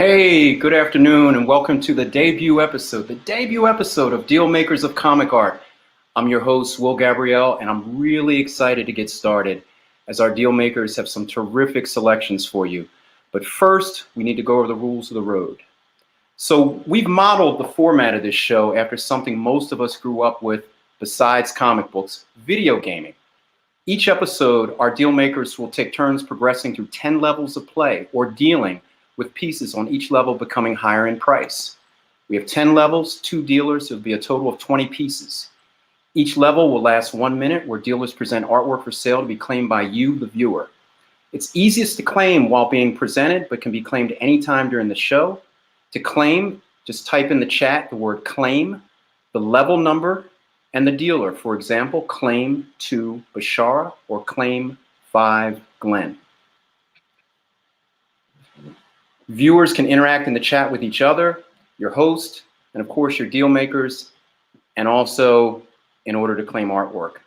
Hey, good afternoon, and welcome to the debut episode of Dealmakers of Comic Art. I'm your host, Will Gabrielle, and I'm really excited to get started as our Dealmakers have some terrific selections for you. But first, we need to go over the rules of the road. So we've modeled the format of this show after something most of us grew up with besides comic books, video gaming. Each episode, our Dealmakers will take turns progressing through 10 levels of play or dealing with pieces on each level becoming higher in price. We have 10 levels, 2 dealers, so it'll be a total of 20 pieces. Each level will last 1 minute, where dealers present artwork for sale to be claimed by you, the viewer. It's easiest to claim while being presented, but can be claimed anytime during the show. To claim, just type in the chat the word claim, the level number, and the dealer. For example, claim 2 Bashara or claim 5 Glenn. Viewers can interact in the chat with each other, your host, and of course your deal makers, and also in order to claim artwork.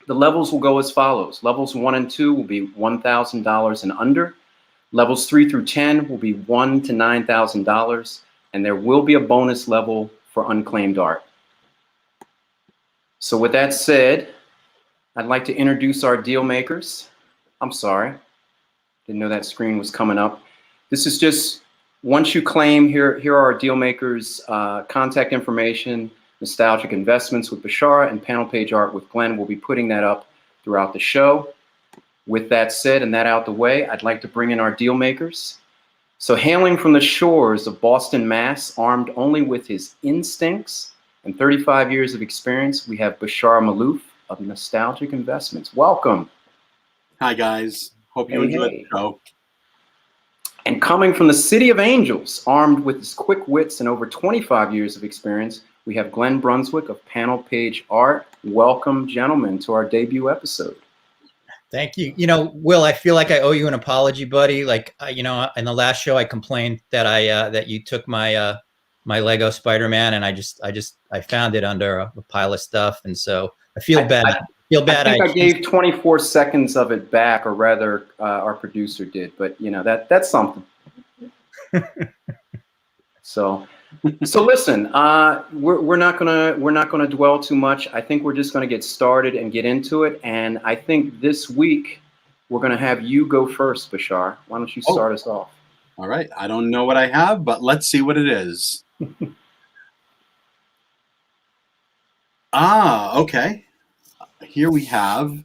The levels will go as follows. Levels 1 and 2 will be $1,000 and under. Levels 3 through 10 will be $1,000 to $9,000, and there will be a bonus level for unclaimed art. So with that said, I'd like to introduce our deal makers. I'm sorry, didn't know that screen was coming up. This is just, once you claim, here are our deal makers' contact information, Nostalgic Investments with Bashara, and panel page art with Glenn. We'll be putting that up throughout the show. With that said and that out the way, I'd like to bring in our deal makers. So hailing from the shores of Boston, Mass., armed only with his instincts and 35 years of experience, we have Bashara Malouf of Nostalgic Investments. Welcome. Hi, guys. Hope you enjoyed the show. And coming from the City of Angels, armed with his quick wits and over 25 years of experience, we have Glenn Brunswick of Panel Page Art. Welcome, gentlemen, to our debut episode. Thank you. You know, Will, I feel like I owe you an apology, buddy. Like, in the last show, I complained that that you took my my Lego Spider-Man, and I found it under a pile of stuff, and so I feel bad. I think I gave 24 seconds of it back, or rather, our producer did. But you know, that's something. So listen, we're not gonna dwell too much. I think we're just gonna get started and get into it. And I think this week we're gonna have you go first, Bashar. Why don't you start us off? All right. I don't know what I have, but let's see what it is. Okay. Here we have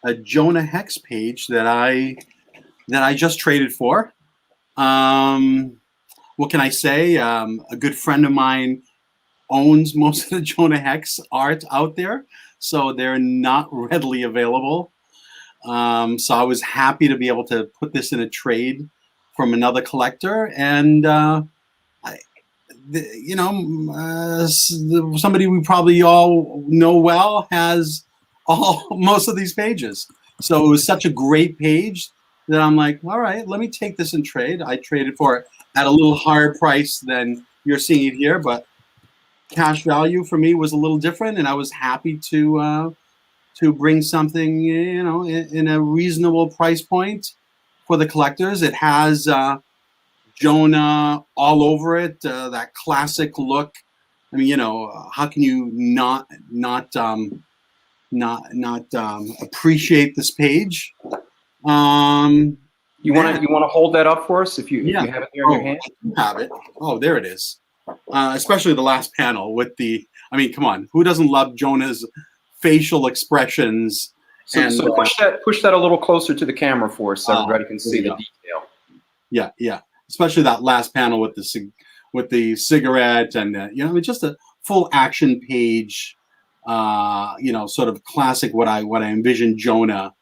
a Jonah Hex page that I just traded for. What can I say? A good friend of mine owns most of the Jonah Hex art out there, so they're not readily available. So I was happy to be able to put this in a trade from another collector, and somebody we probably all know well has most of these pages. So it was such a great page that I'm like, all right, let me take this and trade. I traded for it at a little higher price than you're seeing it here, but cash value for me was a little different, and I was happy to bring something, you know, in a reasonable price point for the collectors. It has Jonah all over it, that classic look. I mean, you know, how can you not appreciate this page? You want to hold that up for us if you have it there in your hand? I have it. Oh, there it is. Especially the last panel with the. I mean, come on, who doesn't love Jonah's facial expressions? So push that a little closer to the camera for us, so everybody can see the detail. Yeah. Especially that last panel with the cigarette, and you know, it's just a full action page. You know, sort of classic what I envision Jonah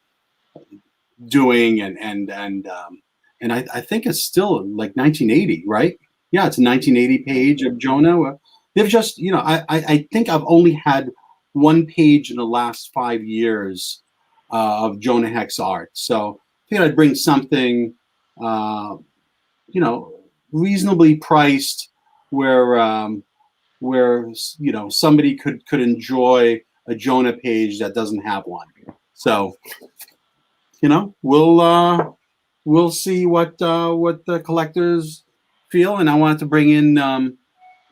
doing, and I think it's still like 1980, right? Yeah, it's a 1980 page of Jonah. They've just, you know, I think I've only had one page in the last 5 years of Jonah Hex art, so I think I'd bring something, you know, reasonably priced, where you know, somebody could enjoy a Jonah page that doesn't have one. So, you know, we'll see what the collectors feel, and I wanted to bring in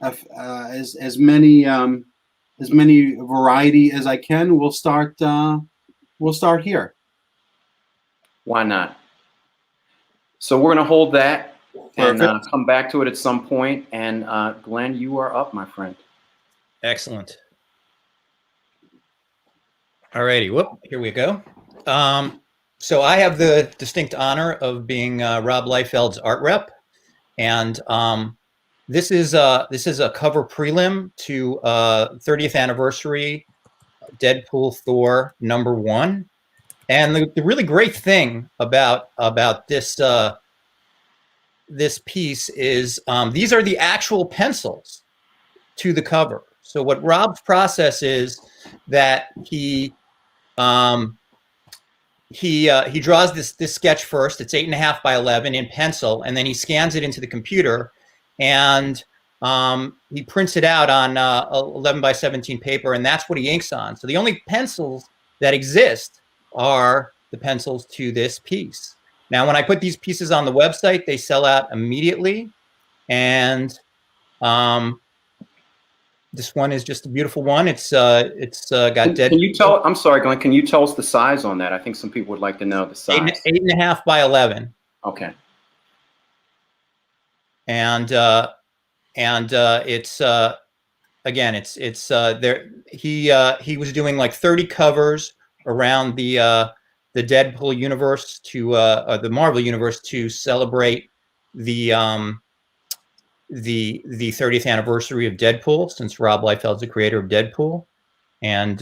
as many variety as I can. We'll start here. Why not? So we're going to hold that and Perfect. come back to it at some point. And Glenn, you are up, my friend. Excellent. Alrighty, whoop, here we go. So I have the distinct honor of being Rob Liefeld's art rep, and this is a cover prelim to 30th anniversary Deadpool Thor #1. And the really great thing about this this piece is these are the actual pencils to the cover. So what Rob's process is that he draws this sketch first. It's 8.5 by 11 in pencil, and then he scans it into the computer, and he prints it out on 11 by 17 paper, and that's what he inks on. So the only pencils that exist are the pencils to this piece. Now, when I put these pieces on the website, they sell out immediately, and this one is just a beautiful one. It's got dead. Can you tell? I'm sorry, Glenn. Can you tell us the size on that? I think some people would like to know the size. 8.5 by 11. Okay. And it's again, it's there. He was doing like 30 covers around the Deadpool universe to the Marvel universe to celebrate the 30th anniversary of Deadpool, since Rob Liefeld's the creator of Deadpool, and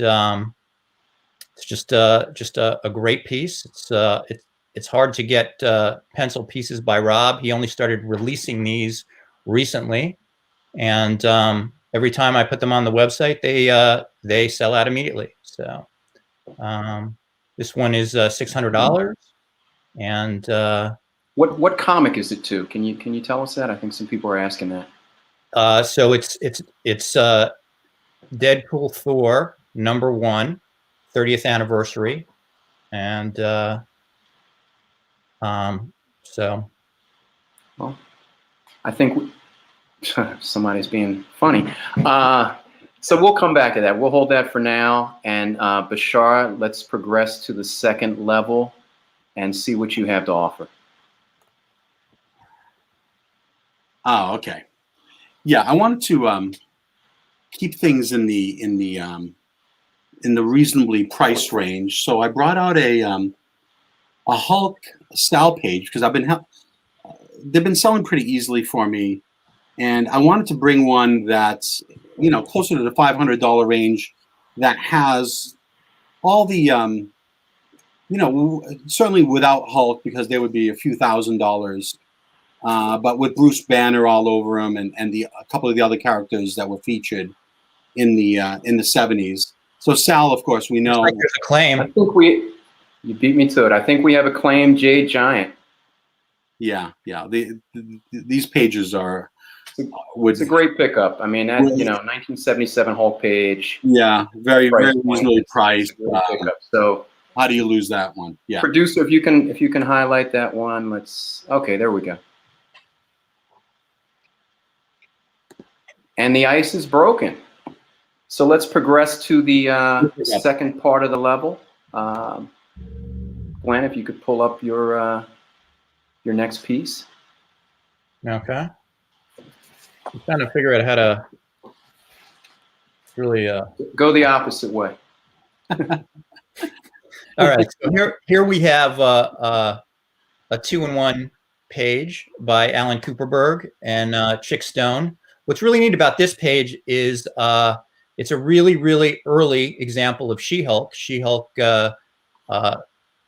it's just a great piece. It's hard to get pencil pieces by Rob. He only started releasing these recently, and every time I put them on the website, they sell out immediately. So this one is $600, and what comic is it to? Can you tell us that? I think some people are asking that. so it's Deadpool Thor #1, 30th anniversary, and so. Well, I think somebody's being funny. So we'll come back to that. We'll hold that for now. And Bashar, let's progress to the second level and see what you have to offer. Oh, okay. Yeah, I wanted to keep things in the reasonably priced range. So I brought out a Hulk style page because they've been selling pretty easily for me, and I wanted to bring one that's closer to the $500 range that has all the certainly without Hulk, because they would be a few $1,000s. But with Bruce Banner all over him, and a couple of the other characters that were featured in the 70s. So Sal, of course, we know. Like there's a claim. I think you beat me to it. I think we have a claim, Jade Giant. Yeah. These pages are. It's a great pickup. I mean, that 1977 Hulk page. Yeah, very reasonably priced. Pickup. So how do you lose that one? Yeah. Producer, if you can highlight that one, okay, there we go. And the ice is broken. So let's progress to the second part of the level. Glenn, if you could pull up your next piece. Okay. I'm trying to figure out how to really go the opposite way. All right. So here we have a 2-in-1 page by Alan Cooperberg and Chick Stone. What's really neat about this page is it's a really, really early example of She-Hulk. She-Hulk,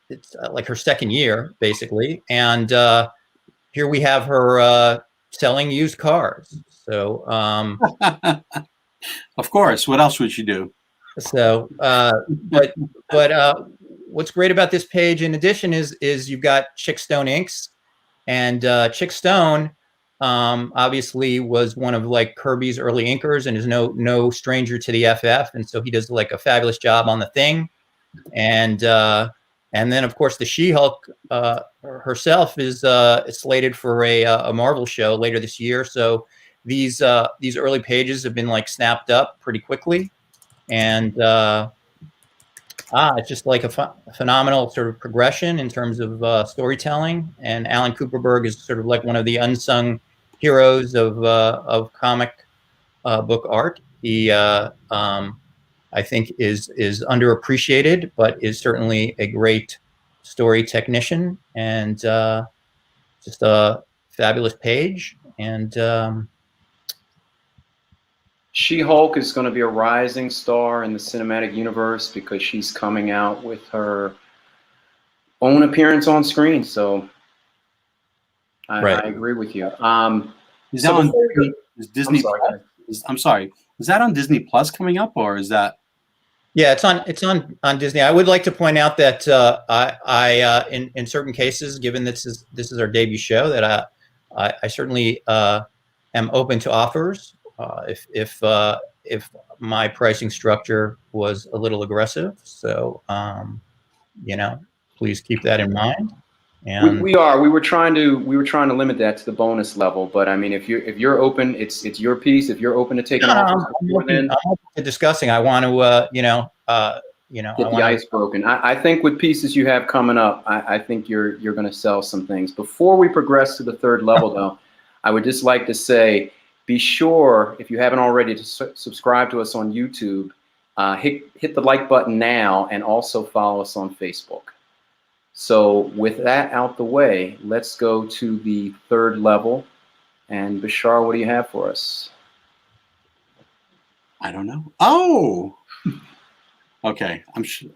it's like her second year, basically. And here we have her selling used cars. So, of course, what else would she do? So, but what's great about this page, in addition, is you've got Chick Stone inks, and Chick Stone obviously was one of like Kirby's early inkers and is no stranger to the FF, and so he does like a fabulous job on the Thing, and And then, of course, the She-Hulk herself is slated for a Marvel show later this year. So these early pages have been like snapped up pretty quickly, and it's just like a phenomenal sort of progression in terms of storytelling. And Alan Cooperberg is sort of like one of the unsung heroes of comic book art. He I think is underappreciated, but is certainly a great story technician, and just a fabulous page. And She-Hulk is going to be a rising star in the cinematic universe because she's coming out with her own appearance on screen. So Right. I agree with you. Is So that on before we go- Disney? I'm sorry, go ahead. I'm sorry. Is that on Disney Plus coming up, or is that? Yeah, it's on Disney. I would like to point out that in certain cases, given this is our debut show, that I certainly am open to offers if my pricing structure was a little aggressive. So please keep that in mind. And We are. We were trying to limit that to the bonus level, but I mean, if you're open, it's your piece. If you're open to taking offers, I'm open to discussing. I want to get the ice broken. I think with pieces you have coming up, I think you're going to sell some things. Before we progress to the third level, though, I would just like to say, be sure, if you haven't already, to subscribe to us on YouTube. Hit the like button now, and also follow us on Facebook. So with that out the way, let's go to the third level. And Bashar, what do you have for us? I don't know. Oh, okay. I'm sure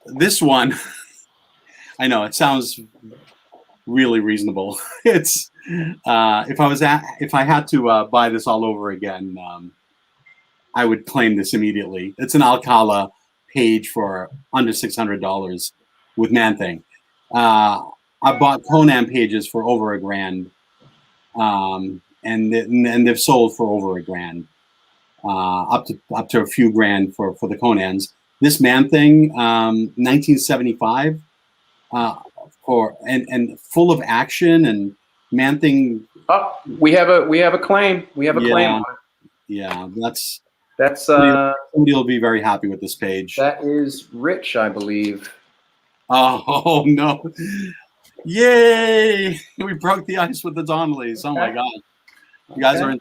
this one. I know it sounds really reasonable. It's if I had to buy this all over again, I would claim this immediately. It's an Alcala page for under $600 with Man-Thing. I bought Conan pages for over $1,000, and they've sold for over $1,000, up to a few grand for the Conans. This Man-Thing, 1975, and full of action, and Man-Thing. Oh, we have a claim. We have a claim on it. Yeah, that's somebody will be very happy with this page. That is Rich, I believe. Oh no! Yay! We broke the ice with the Donnellys. Oh my God! You guys are in.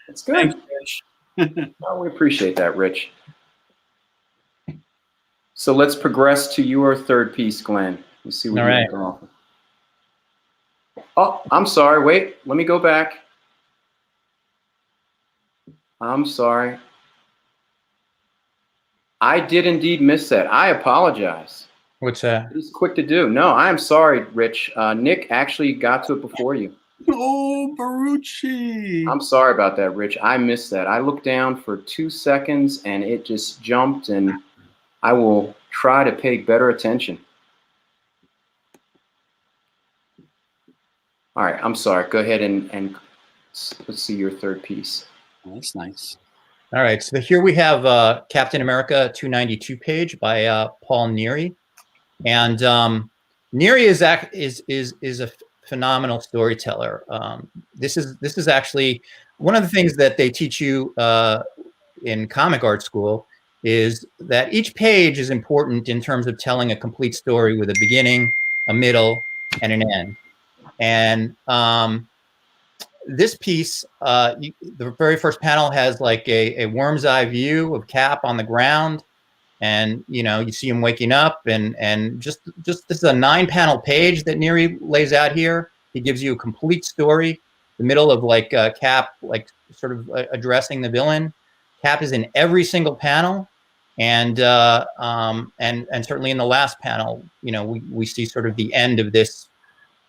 It's good. Thanks, Rich. Oh, we appreciate that, Rich. So let's progress to your third piece, Glenn. Let's see what you can offer. Oh, I'm sorry. Wait, let me go back. I'm sorry. I did indeed miss that. I apologize. What's that? It's quick to do. No, I'm sorry, Rich. Nick actually got to it before you. Oh, Barucci. I'm sorry about that, Rich. I missed that. I looked down for 2 seconds and it just jumped, and I will try to pay better attention. All right, I'm sorry. Go ahead and let's see your third piece. Oh, that's nice. All right, so here we have Captain America 292 page by Paul Neary, and Neary is a phenomenal storyteller. This is actually one of the things that they teach you in comic art school, is that each page is important in terms of telling a complete story with a beginning, a middle, and an end. And this piece, the very first panel has like a worm's eye view of Cap on the ground, and you see him waking up, and just this is a 9-panel page that Neary lays out here. He gives you a complete story. The middle of like Cap, like sort of addressing the villain. Cap is in every single panel, and certainly in the last panel, we see sort of the end of this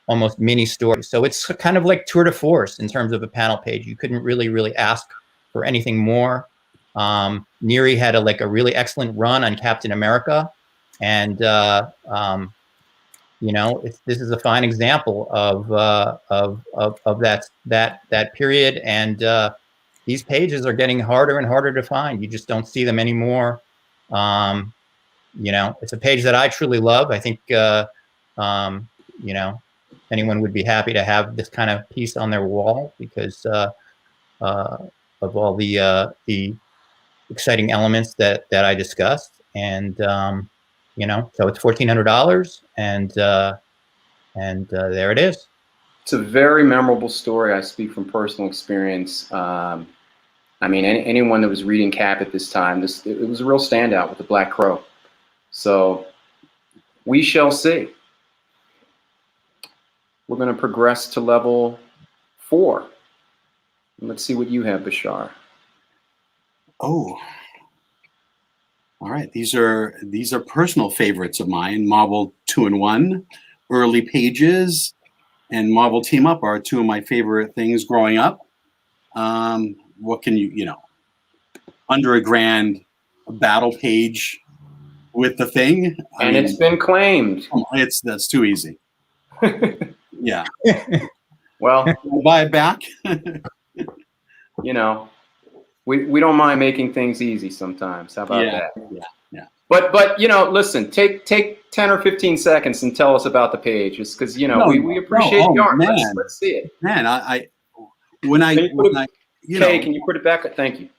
almost mini story. So it's kind of like tour de force in terms of a panel page. You couldn't really ask for anything more. Neary had a really excellent run on Captain America, and this is a fine example of that period. And these pages are getting harder and harder to find. You just don't see them anymore. you know, it's a page that I truly love. I think, you know, anyone would be happy to have this kind of piece on their wall because of all the exciting elements that I discussed. And you know, so it's $1,400, and there it is. It's a very memorable story. I speak from personal experience. I mean, anyone that was reading Cap at this time, it was a real standout with the Black Crow. So we shall see. We're going to progress to level 4. Let's see what you have, Bashar. Oh, all right. These are personal favorites of mine. Marvel 2-in-1, early pages, and Marvel Team Up are two of my favorite things growing up. What can you know? Under $1,000, a battle page with the Thing, and it's been claimed. That's too easy. Yeah. Well, buy it back. You know, we don't mind making things easy sometimes. How about that? Yeah. But you know, listen, take 10 or 15 seconds and tell us about the page, just because you know we appreciate the art. Let's see it. Man, when I can you put it back? Thank you.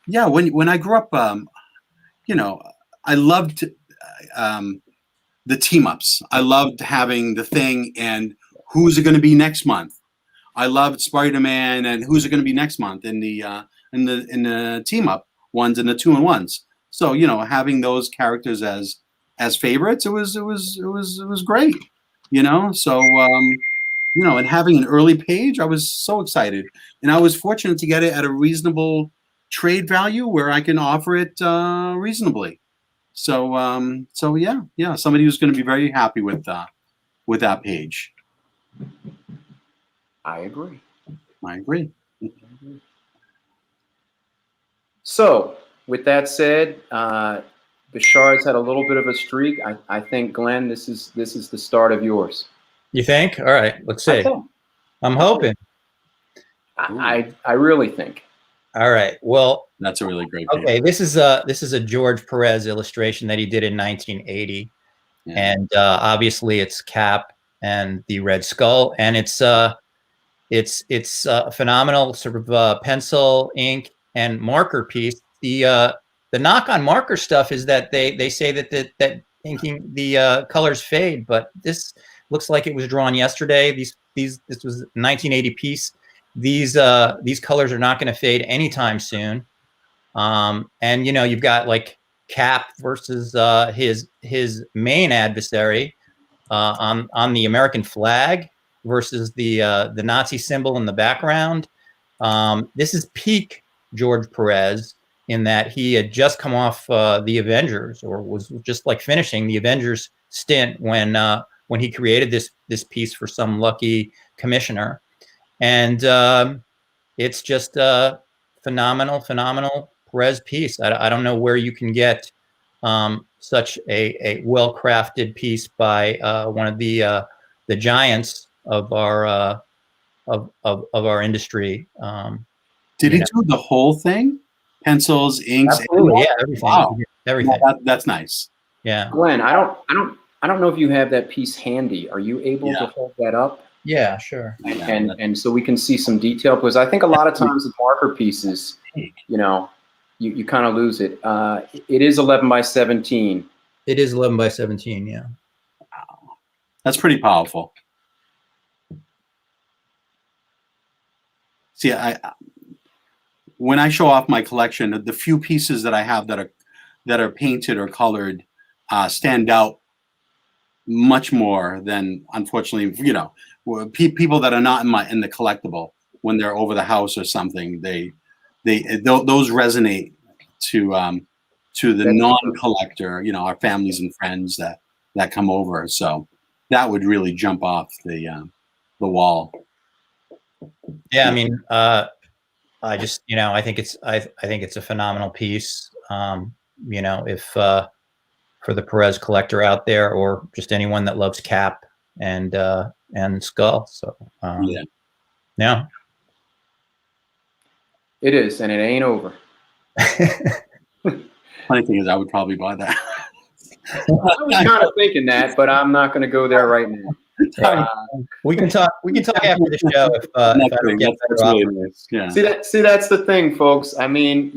Yeah, when I grew up, you know, I loved the team ups. I loved having the Thing and who's it going to be next month. I loved Spider-Man and who's it going to be next month in the team up ones and the 2-in-1s. So you know, having those characters as favorites, it was great. You know, so you know, and having an early page, I was so excited, and I was fortunate to get it at a reasonable trade value where I can offer it reasonably. So so yeah, somebody who's going to be very happy with that page. I agree. So with that said, Bashar's had a little bit of a streak. I think, Glenn, this is the start of yours. You think? All right, let's see. I'm hoping. I really think. All right. Well, that's a really great page. Okay, this is a George Perez illustration that he did in 1980, and obviously it's Cap and the Red Skull, and it's a phenomenal sort of pencil, ink, and marker piece. The knock on marker stuff is that they say that inking the colors fade, but this looks like it was drawn yesterday. This was a 1980 piece. These colors are not going to fade anytime soon. And you know, you've got like Cap versus his main adversary on the American flag versus the Nazi symbol in the background. This is peak George Perez in that he had just come off the Avengers, or was just like finishing the Avengers stint when he created this piece for some lucky commissioner, and it's just a phenomenal Perez piece. I don't know where you can get such a well-crafted piece by one of the giants of our industry. Did he do the whole thing? Pencils, inks, absolutely, yeah, everything. Wow. Everything. Yeah, that's nice. Yeah, Glenn, I don't know if you have that piece handy. Are you able to hold that up? Yeah, sure. And so we can see some detail, because I think a lot of times with marker pieces, you know, you kind of lose it. It is 11 by 17. It is 11 by 17. Yeah. Wow. That's pretty powerful. See, when I show off my collection, the few pieces that I have that are painted or colored stand out much more than, unfortunately, you know, people that are not in the collectible. When they're over the house or something, those resonate to the non-collector, you know, our families and friends that come over. So that would really jump off the wall. Yeah, I mean, I just, you know, I think it's a phenomenal piece. You know, if for the Perez collector out there, or just anyone that loves Cap and Skull. So yeah. It is, and it ain't over. Funny thing is, I would probably buy that. I was kind of thinking that, but I'm not going to go there right now. We can talk. We can talk after the show if I don't get that's better really offer. nice. Yeah. See, that's the thing, folks. I mean,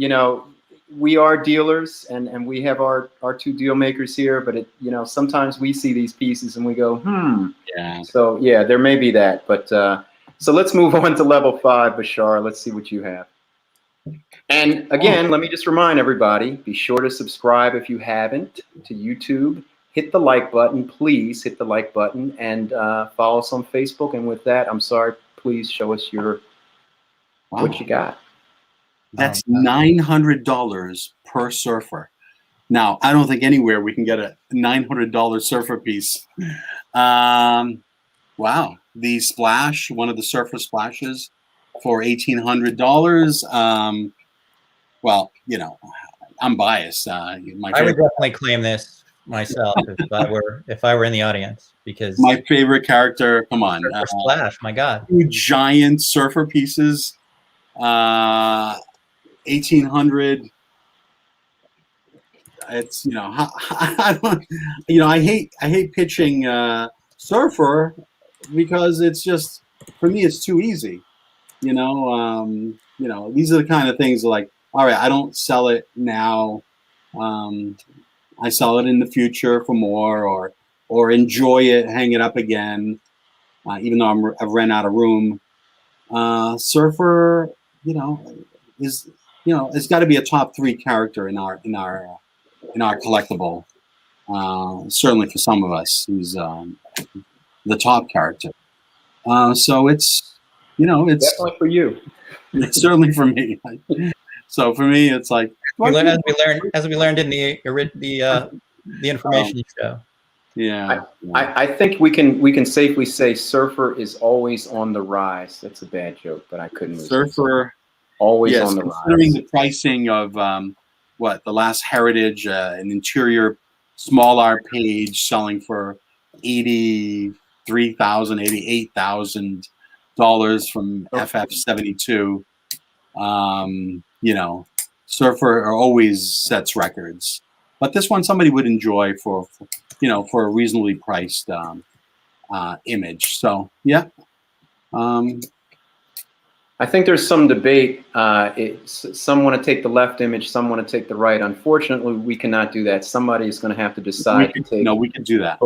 we are dealers, and we have our two deal makers here. But sometimes we see these pieces and we go, Yeah. So yeah, there may be that. But so let's move on to level 5, Bashar. Let's see what you have. And again, let me just remind everybody: be sure to subscribe if you haven't to YouTube. Hit the like button, please. Hit the like button, and follow us on Facebook. And with that, I'm sorry. Please show us what you got. That's $900 per surfer. Now, I don't think anywhere we can get a $900 surfer piece. Wow. The splash, one of the surfer splashes for $1,800. Well, I'm biased. I would definitely claim this myself if I were in the audience, because my favorite character. Come on, splash! My God, 2 giant surfer pieces. 1,800. It's I hate pitching surfer because it's just, for me, it's too easy. These are the kind of things like, all right, I don't sell it now. I sell it in the future for more, or enjoy it, hang it up again, even though I've ran out of room. Surfer, is it's got to be a top 3 character in our collectible. Certainly for some of us, he's the top character. So it's Definitely for you. It's certainly for me. So for me, it's like, as we learned in the information show. Yeah. I think we can safely say Surfer is always on the rise. That's a bad joke, but I couldn't resist. Surfer always on the rise. Considering the pricing of the last Heritage, an interior small art page selling for $83,000, $88,000 from FF72. Surfer always sets records, but this one somebody would enjoy for a reasonably priced image. So yeah. I think there's some debate. Some want to take the left image, some want to take the right. Unfortunately, we cannot do that. Somebody is going to have to decide. We can do that.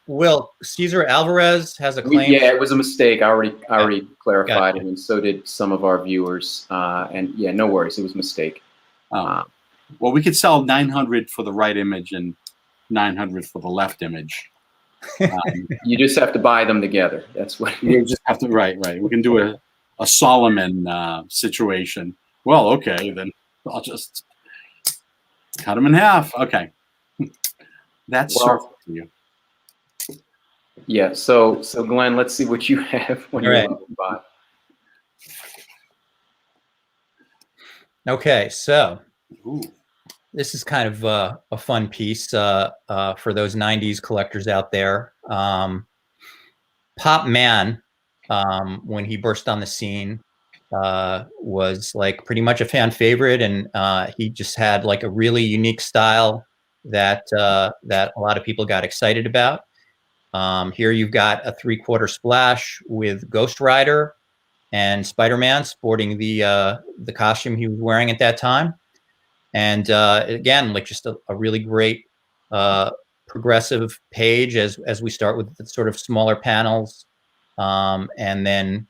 Will, Cesar Alvarez has a claim? Yeah, it was a mistake. I already clarified it, and so did some of our viewers. And yeah, no worries, it was a mistake. Well, we could sell 900 for the right image and 900 for the left image. You just have to buy them together. That's what you just have to. Right. We can do a Solomon situation. Well, okay, then I'll just cut them in half. Okay, that's for you. Yeah. So Glenn, let's see what you have when you're on the bot. Okay, so this is kind of a fun piece for those '90s collectors out there. Pop Man, when he burst on the scene, was like pretty much a fan favorite, and he just had like a really unique style that a lot of people got excited about. Here you've got a 3/4 splash with Ghost Rider and Spider-Man sporting the costume he was wearing at that time, and again, like just a really great progressive page as we start with the sort of smaller panels. And then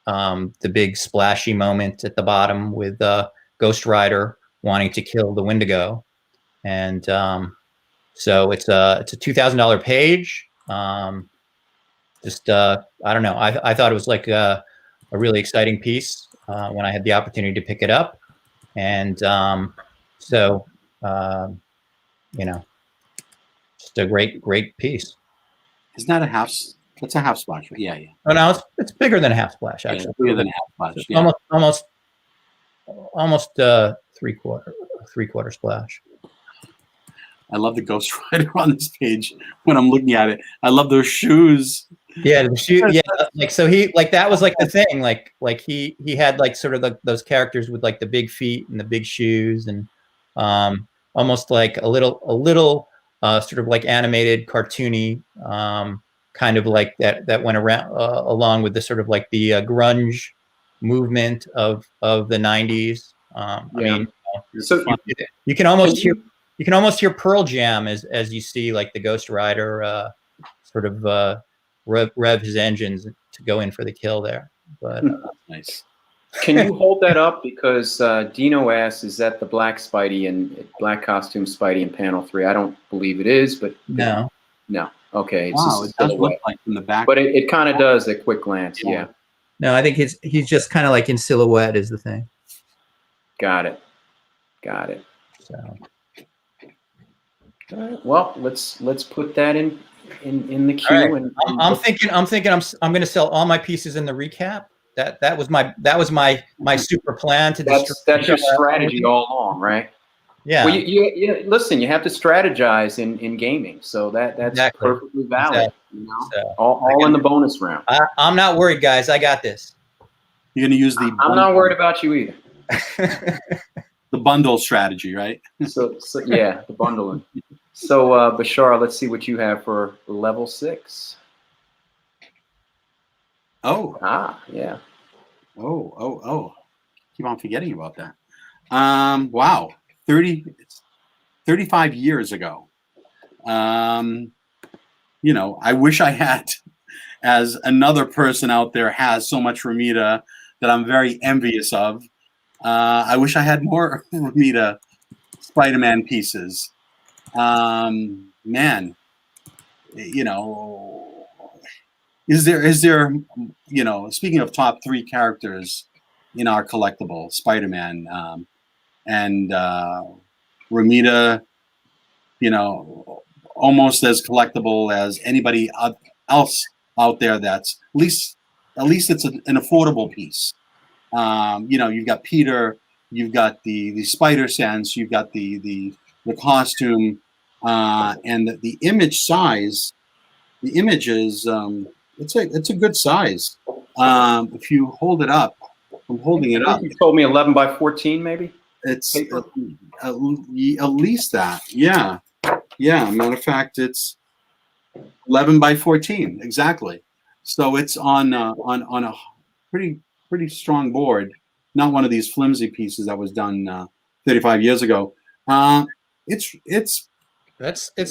the big splashy moment at the bottom with Ghost Rider wanting to kill the Wendigo, and so it's a $2,000 page. I don't know. I thought it was like a really exciting piece when I had the opportunity to pick it up, and just a great piece. Isn't that a half? It's a half splash. Yeah. Oh no, it's bigger than a half splash actually. Yeah, bigger than a half splash. Yeah. Almost 3/4 splash. I love the Ghost Rider on this page when I'm looking at it. I love those shoes. Yeah, the shoe. Yeah, like so he like that was like the thing. Like he had like sort of those characters with like the big feet and the big shoes, and almost like a little sort of like animated, cartoony, kind of like that went around along with the sort of like the grunge movement of the 90s. I mean, So you can almost hear Pearl Jam as you see like the Ghost Rider sort of rev his engines to go in for the kill there. But nice. Can you hold that up? Because Dino asks, is that the black Spidey and black costume Spidey in panel 3? I don't believe it is, but no. Okay, it's Wow, just it does look like from the back, but it kind of does at quick glance. Yeah. No, I think he's just kind of like in silhouette is the thing. Got it. So. All right, well, let's put that in the queue. Right. I'm thinking I'm going to sell all my pieces in the recap. That was my super plan to. That's your strategy all along, right? Yeah. Well, you listen. You have to strategize in gaming, so that's exactly. perfectly valid. Exactly. You know? So, all in the bonus round. I'm not worried, guys. I got this. You're going to use the. I'm not worried about you either. The bundle strategy, right? So yeah, the bundling. So Bashar, let's see what you have for level 6. Oh. Yeah. Oh. Keep on forgetting about that. Wow. 35 years ago. You know, I wish I had, as another person out there has so much Romita that I'm very envious of. I wish I had more Romita Spider-Man pieces. Man, you know, is there, you know, speaking of top 3 characters in our collectible, Spider-Man, and Romita, you know, almost as collectible as anybody else out there. That's at least it's an affordable piece. You know, you've got Peter, you've got the spider sense, you've got the costume, and the image size. The image is it's a good size. If you hold it up, I'm holding it up. You told me 11 by 14, maybe. It's at least that. Yeah. Matter of fact, it's 11 by 14 exactly. So it's on a pretty strong board. Not one of these flimsy pieces that was done 35 years ago. It's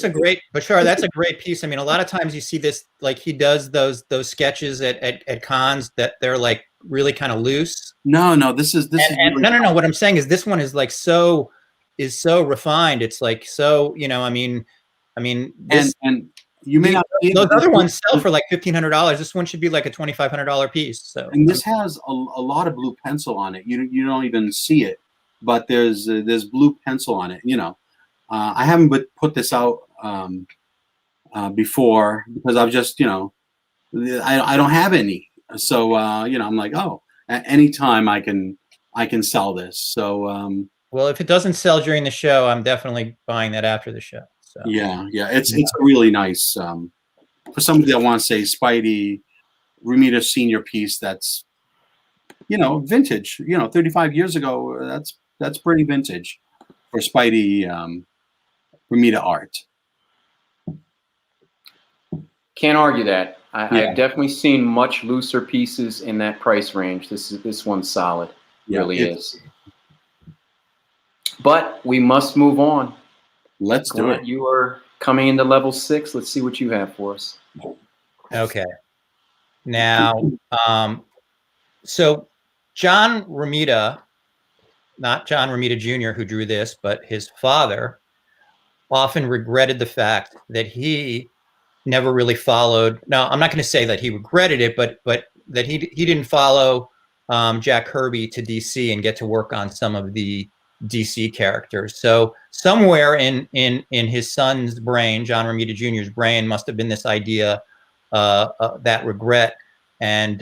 a great, Bashar, that's a great piece. I mean, a lot of times you see this, like he does those sketches at cons that they're like really kind of loose. No, this is no. What I'm saying is this one is like so refined. It's like so, you know, I mean, this, and you may not. Those other ones sell for like $1,500. This one should be like a $2,500 piece. So, and this has a lot of blue pencil on it. You don't even see it, but there's blue pencil on it. You know, I haven't put this out before because I've just, you know, I don't have any. So you know, I'm like, oh, at any time I can sell this. So well, if it doesn't sell during the show, I'm definitely buying that after the show. So. Yeah, it's a really nice for somebody that wants a Spidey Romita Senior piece that's, you know, vintage. You know, 35 years ago, that's pretty vintage for Spidey Romita art. Can't argue that. I've definitely seen much looser pieces in that price range. This one's solid. Really is. But we must move on. Let's do it. You are coming into level 6. Let's see what you have for us. Okay. Now, so John Romita, not John Romita Jr., who drew this, but his father, often regretted the fact that he never really followed. Now, I'm not going to say that he regretted it, but that he didn't follow Jack Kirby to DC and get to work on some of the DC characters. So somewhere in his son's brain, John Romita Jr.'s brain, must have been this idea, that regret. And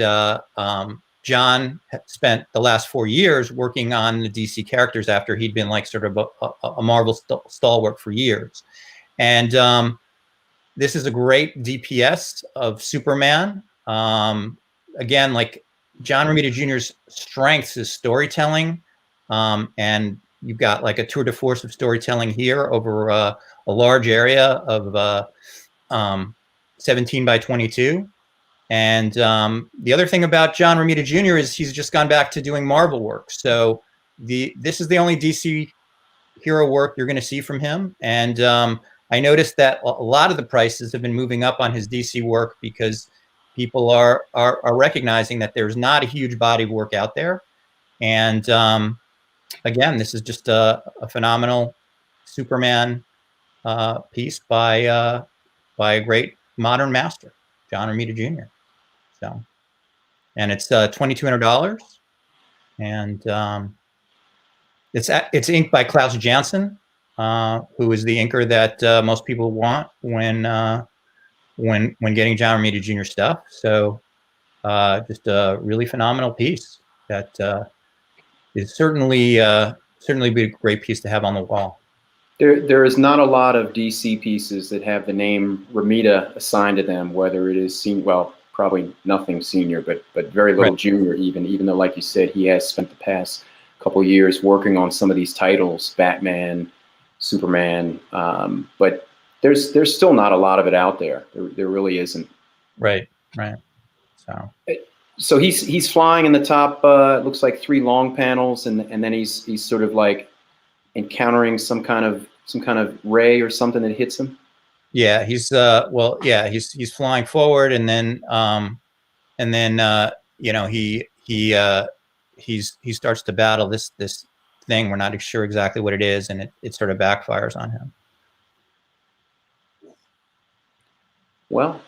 John spent the last 4 years working on the DC characters after he'd been like sort of a Marvel stalwart for years. And this is a great DPS of Superman. Again, like John Romita Jr.'s strengths is storytelling, and you've got like a tour de force of storytelling here over large area of 17 by 22. And the other thing about John Romita Jr. is he's just gone back to doing Marvel work. So this is the only DC hero work you're going to see from him. And I noticed that a lot of the prices have been moving up on his DC work because people are recognizing that there's not a huge body of work out there. And again, this is just a phenomenal Superman piece by a great modern master, John Romita Jr. So, and it's $2,200, and it's inked by Klaus Janson, who is the inker that most people want when getting John Romita Jr. stuff. So, just a really phenomenal piece that is certainly be a great piece to have on the wall. There is not a lot of DC pieces that have the name Romita assigned to them, whether it is probably nothing senior, but very little junior even though, like you said, he has spent the past couple years working on some of these titles, Batman, Superman, but there's still not a lot of it out there. There really isn't. Right. So he's flying in the top, looks like 3 long panels, and then he's sort of like encountering some kind of ray or something that hits him. Yeah, he's he's flying forward, and then you know, he starts to battle this thing. We're not sure exactly what it is, and it sort of backfires on him. Well,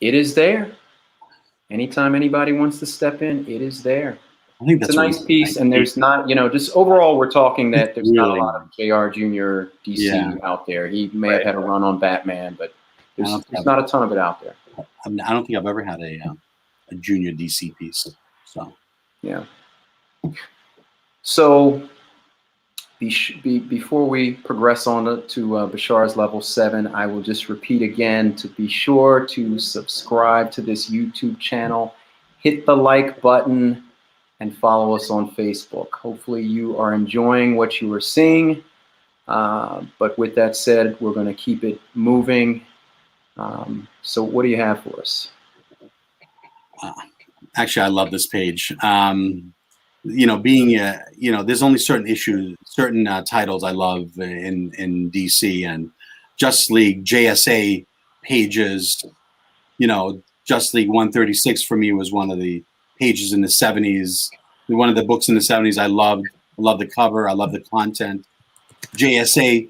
it is there. Anytime anybody wants to step in, it is there. I think that's a nice piece, and there's not, just overall, we're talking that there's not a lot of JR Jr. DC out there. He may have had a run on Batman, but there's not a ton of it out there. I don't think I've ever had a junior DC piece. So yeah. So before we progress on to Bashar's level 7, I will just repeat again to be sure to subscribe to this YouTube channel, hit the like button, and follow us on Facebook. Hopefully you are enjoying what you are seeing. But with that said, we're going to keep it moving. So what do you have for us? Actually, I love this page. There's only certain titles I love in DC, and Justice League JSA pages. Justice League 136 for me was one of the pages in the 70s. One of the books in the 70s I loved. I love the cover. I love the content. JSA,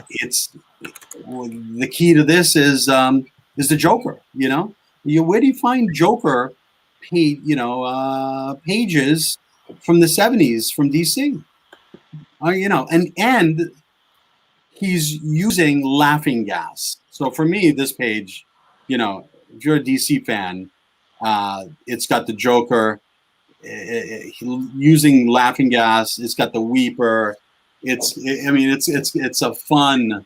it's the key to this is the Joker. Where do you find Joker pages from the 70s from DC? And he's using laughing gas. So for me, this page, if you're a DC fan, it's got the Joker using laughing gas. It's got the Weeper. It's a fun,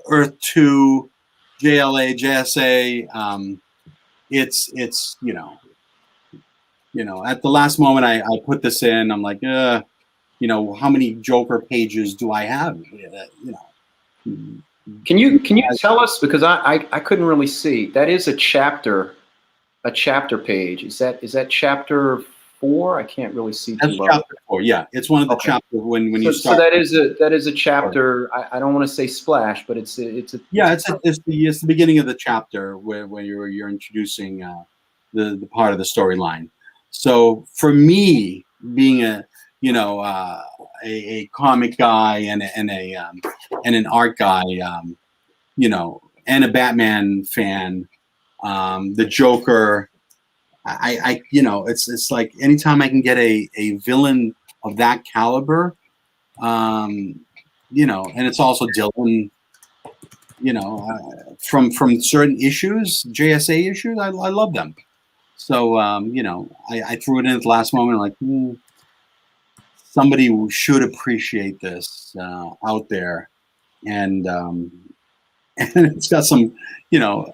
Earth 2, JLA, JSA. At the last moment, I put this in. I'm like, how many Joker pages do I have? Can you tell us, because I couldn't really see. That is a chapter page. Is that chapter 4? I can't really see. That's chapter 4. Yeah, it's one of the chapters when you start. So that is a chapter. I don't want to say splash, but it's the beginning of the chapter where you're introducing the part of the storyline. So for me, being a comic guy and an art guy, and a Batman fan, the Joker, it's like anytime I can get a villain of that caliber, and it's also Dylan, from certain issues, JSA issues, I love them. So, I threw it in at the last moment, like, somebody should appreciate this out there. And it's got some,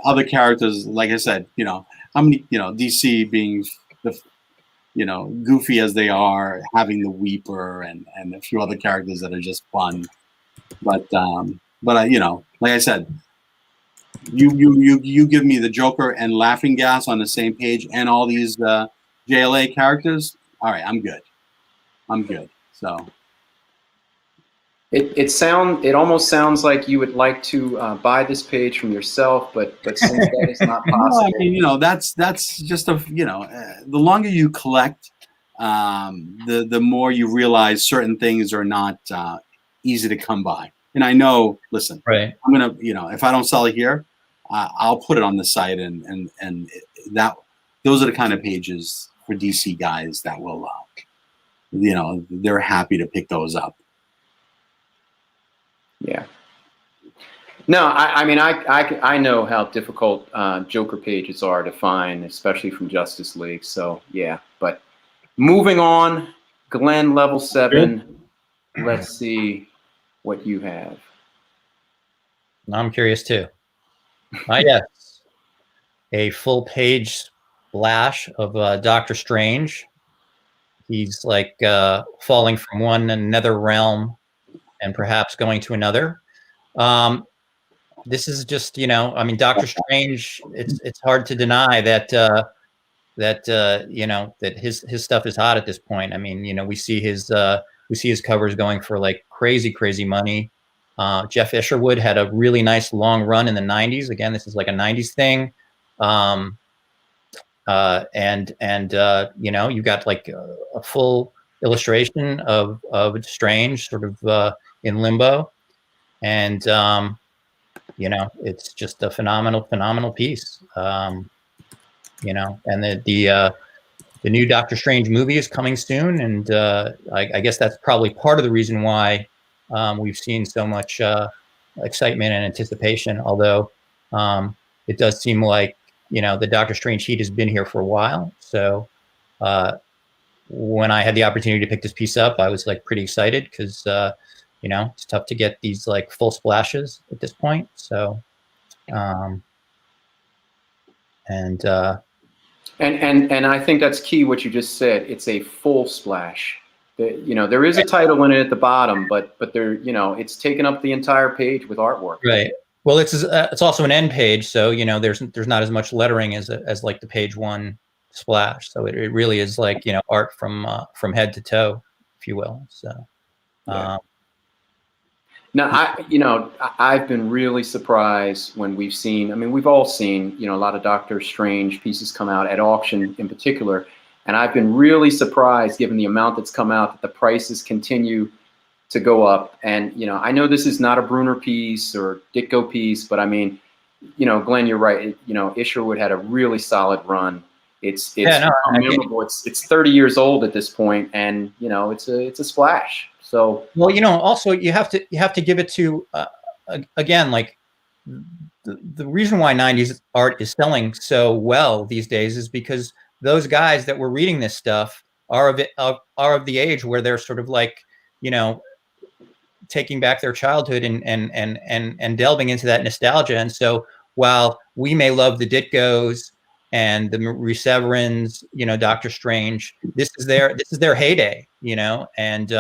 other characters, like I said, how many, DC being goofy as they are, having the Weeper and a few other characters that are just fun. But like I said, you give me the Joker and Laughing Gas on the same page and all these JLA characters. All right, I'm good. So it almost sounds like you would like to buy this page from yourself, but since that is not possible. No, I mean, that's just the longer you collect, the more you realize certain things are not easy to come by. And I know, listen, Right. I'm gonna, if I don't sell it here, I'll put it on the site, and that those are the kind of pages for DC guys that will, they're happy to pick those up. Yeah. No, I mean, I know how difficult Joker pages are to find, especially from Justice League. So yeah, but moving on, Glenn, level 7. Let's see what you have. I'm curious too. Yes, a full page splash of Doctor Strange. He's like falling from one another realm and perhaps going to another. This is just, I mean, Doctor Strange. It's hard to deny that that his stuff is hot at this point. I mean, we see his covers going for like crazy money. Jeff Isherwood had a really nice long run in the 90s. Again, this is like a 90s thing. You got like a full illustration of Strange sort of in limbo. And, it's just a phenomenal piece. And the new Doctor Strange movie is coming soon. And I guess that's probably part of the reason why we've seen so much excitement and anticipation, although it does seem like, the Doctor Strange heat has been here for a while. So when I had the opportunity to pick this piece up, I was like pretty excited because, it's tough to get these like full splashes at this point. So, and I think that's key what you just said. It's a full splash. There is a title in it at the bottom, but there, it's taken up the entire page with artwork. Right. Well, it's also an end page, so there's not as much lettering as like the page one splash. So it really is like art from head to toe, if you will. So. Yeah. Now, I've been really surprised when we've seen, I mean, we've all seen, a lot of Doctor Strange pieces come out at auction in particular. And I've been really surprised, given the amount that's come out, that the prices continue to go up. And, I know this is not a Bruner piece or Ditko piece, but I mean, Glenn, you're right. Isherwood had a really solid run. It's memorable. It's 30 years old at this point, and, it's a splash. So, well, also you have to give it to, again, like the reason why 90s art is selling so well these days is because those guys that were reading this stuff are of the age where they're sort of like, taking back their childhood and delving into that nostalgia. And so while we may love the Ditkos and the Reseverins, Doctor Strange, this is their heyday, and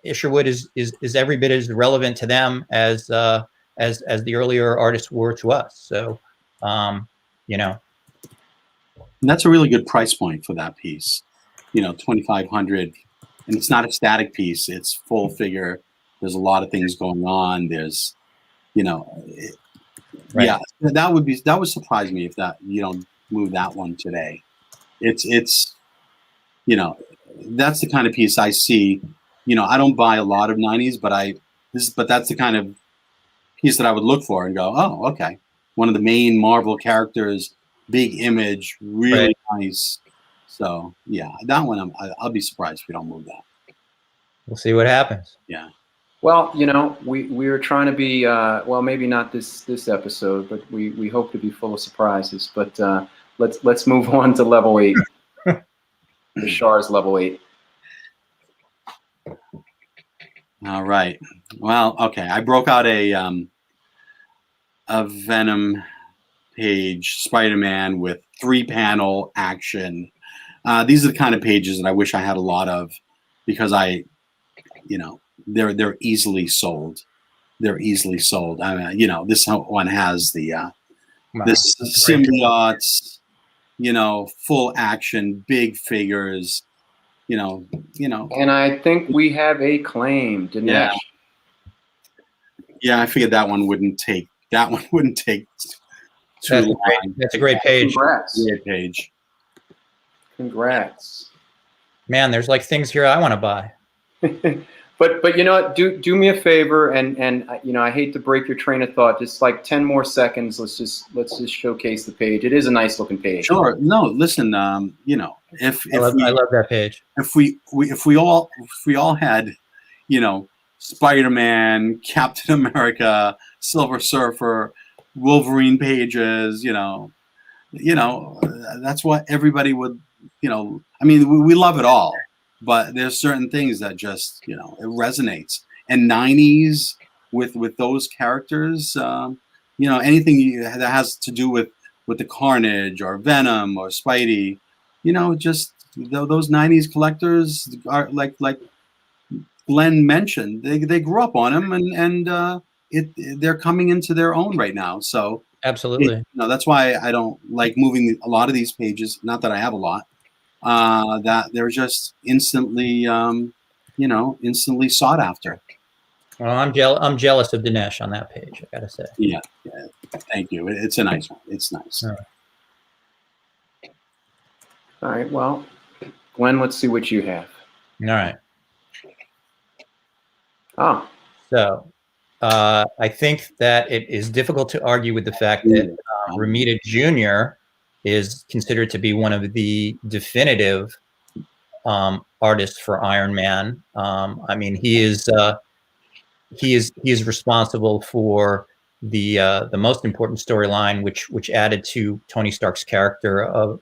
Isherwood is every bit as relevant to them as the earlier artists were to us. So, And that's a really good price point for that piece. $2,500, and it's not a static piece; it's full figure. There's a lot of things going on. There's, right. Yeah, that would surprise me if that you don't move that one today. It's that's the kind of piece I see. I don't buy a lot of 90s, but that's the kind of piece that I would look for and go, oh, okay. One of the main Marvel characters, big image, really nice. So yeah, that one I'll be surprised if we don't move that. We'll see what happens. Yeah. Well, we were trying to be well, maybe not this episode, but we hope to be full of surprises. But let's move on to level 8. Bashar's level 8. All right. Well, okay. I broke out a Venom page, Spider-Man with 3-panel action These are the kind of pages that I wish I had a lot of, because they're easily sold. They're easily sold. I mean, this one has the Wow. this That's great. symbiotes, full action, big figures, And I think we have a claim, Dinesh. Yeah, I figured that one wouldn't take too That's long. a great page. Congrats. Great page. Congrats. Man, there's like things here I want to buy. But you know what? Do me a favor, and I hate to break your train of thought. Just like 10 more seconds. Let's just showcase the page. It is a nice looking page. Sure. No, listen. If I love that page. If we all had, Spider-Man, Captain America, Silver Surfer, Wolverine pages, that's what everybody would, I mean, we love it all, but there's certain things that just, it resonates. And 90s with those characters, anything that has to do with the Carnage or Venom or Spidey, just those 90s collectors are like Glenn mentioned, they grew up on them, and they're coming into their own right now. So absolutely, that's why I don't like moving a lot of these pages. Not that I have a lot. That they're just instantly, instantly sought after. Well, I'm jealous of Dinesh on that page, I gotta say. Yeah. Thank you. It's a nice one. It's nice. All right. Well, Glenn, let's see what you have. All right. Oh. So I think that it is difficult to argue with the fact that Romita Jr. is considered to be one of the definitive artists for Iron Man. I mean, he is responsible for the most important storyline, which added to Tony Stark's character of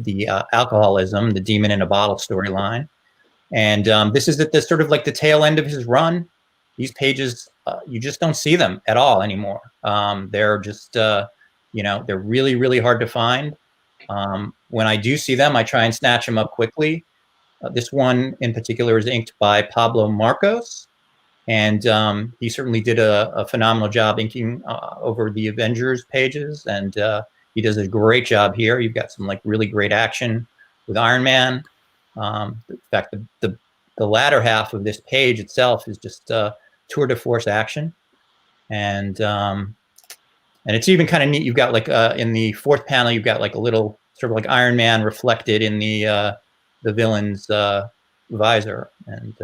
the alcoholism, the demon in a bottle storyline. And this is at the sort of like the tail end of his run. These pages, you just don't see them at all anymore. They're just, they're really, really hard to find. When I do see them, I try and snatch them up quickly. This one in particular is inked by Pablo Marcos. And he certainly did a phenomenal job inking over the Avengers pages. And he does a great job here. You've got some like really great action with Iron Man. In fact, the latter half of this page itself is just tour de force action, and it's even kind of neat. You've got like in the fourth panel, you've got like a little sort of like Iron Man reflected in the villain's visor, and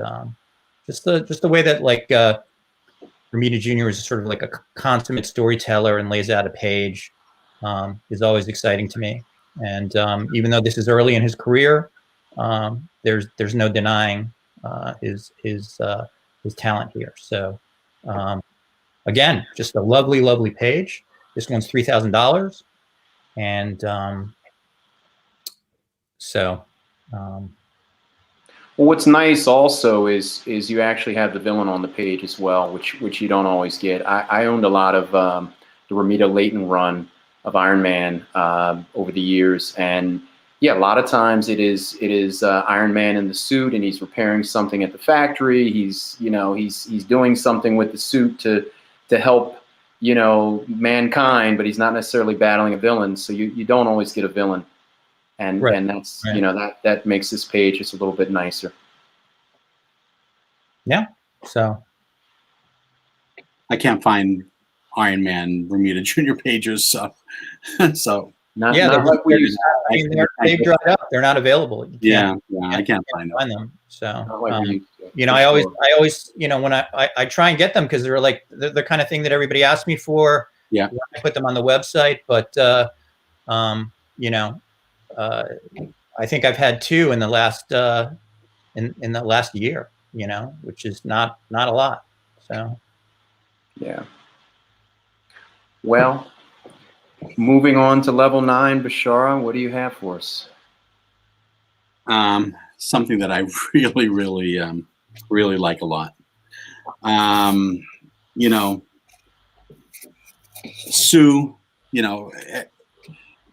just the way that like Romita Jr. is sort of like a consummate storyteller and lays out a page is always exciting to me. And even though this is early in his career, there's no denying his talent here. So again, just a lovely, lovely page. This one's $3,000, and well, what's nice also is you actually have the villain on the page as well, which you don't always get. I owned a lot of the Romita Layton run of Iron Man over the years, and yeah, a lot of times it is Iron Man in the suit, and he's repairing something at the factory. He's doing something with the suit to help mankind, but he's not necessarily battling a villain. So you don't always get a villain, and right. and that's right. that makes this page just a little bit nicer. Yeah. So I can't find Iron Man Romita Jr. pages, so Not yeah, like we used to. they've dried up. They're not available. Yeah, I can't find them. So Not like we used to. I always when I try and get them because they're like the kind of thing that everybody asks me for. Yeah, I put them on the website, but I think I've had two in the last in the last year, which is not a lot. So yeah. Well, moving on to level 9, Bashara, what do you have for us? Something that I really, really, really like a lot. Sue,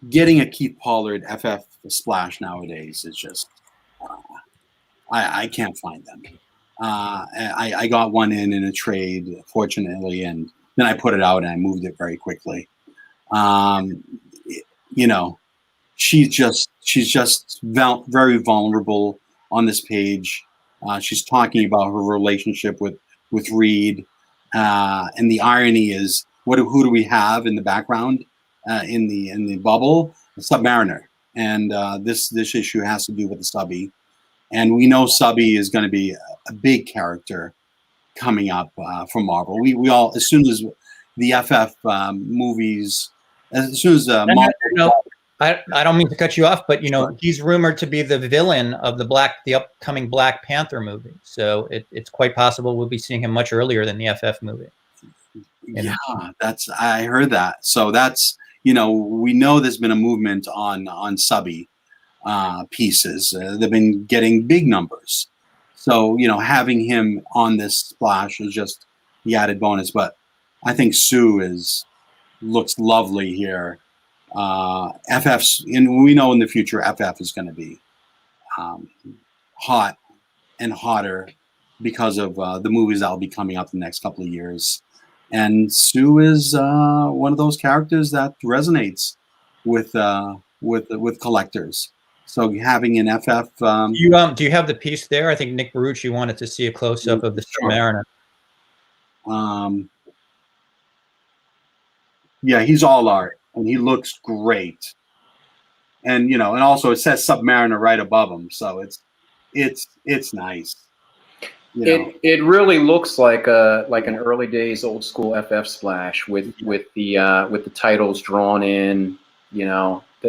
getting a Keith Pollard FF the splash nowadays is just I can't find them. I got one in a trade, fortunately, and then I put it out and I moved it very quickly. You know, she's just very vulnerable on this page. She's talking about her relationship with Reed, and the irony is, who do we have in the background in the bubble? The Submariner, and this issue has to do with the subby, and we know subby is going to be a big character coming up from Marvel. We all, as soon as the FF movies, as soon as Marvel. No, I don't mean to cut you off, but he's rumored to be the villain of the upcoming Black Panther movie. So it's quite possible we'll be seeing him much earlier than the FF movie. Yeah, I heard that. So that's we know there's been a movement on subby pieces. They've been getting big numbers. So having him on this splash is just the added bonus. But I think Sue looks lovely here. FF's, and we know in the future FF is going to be hot and hotter because of the movies that will be coming up the next couple of years. And Sue is one of those characters that resonates with collectors. So having an FF. Do you have the piece there? I think Nick Barucci wanted to see a close up of the Submariner. Yeah, he's all art, and he looks great. And and also it says Submariner right above him, so it's nice. It really looks like an early days old school FF splash with the titles drawn in.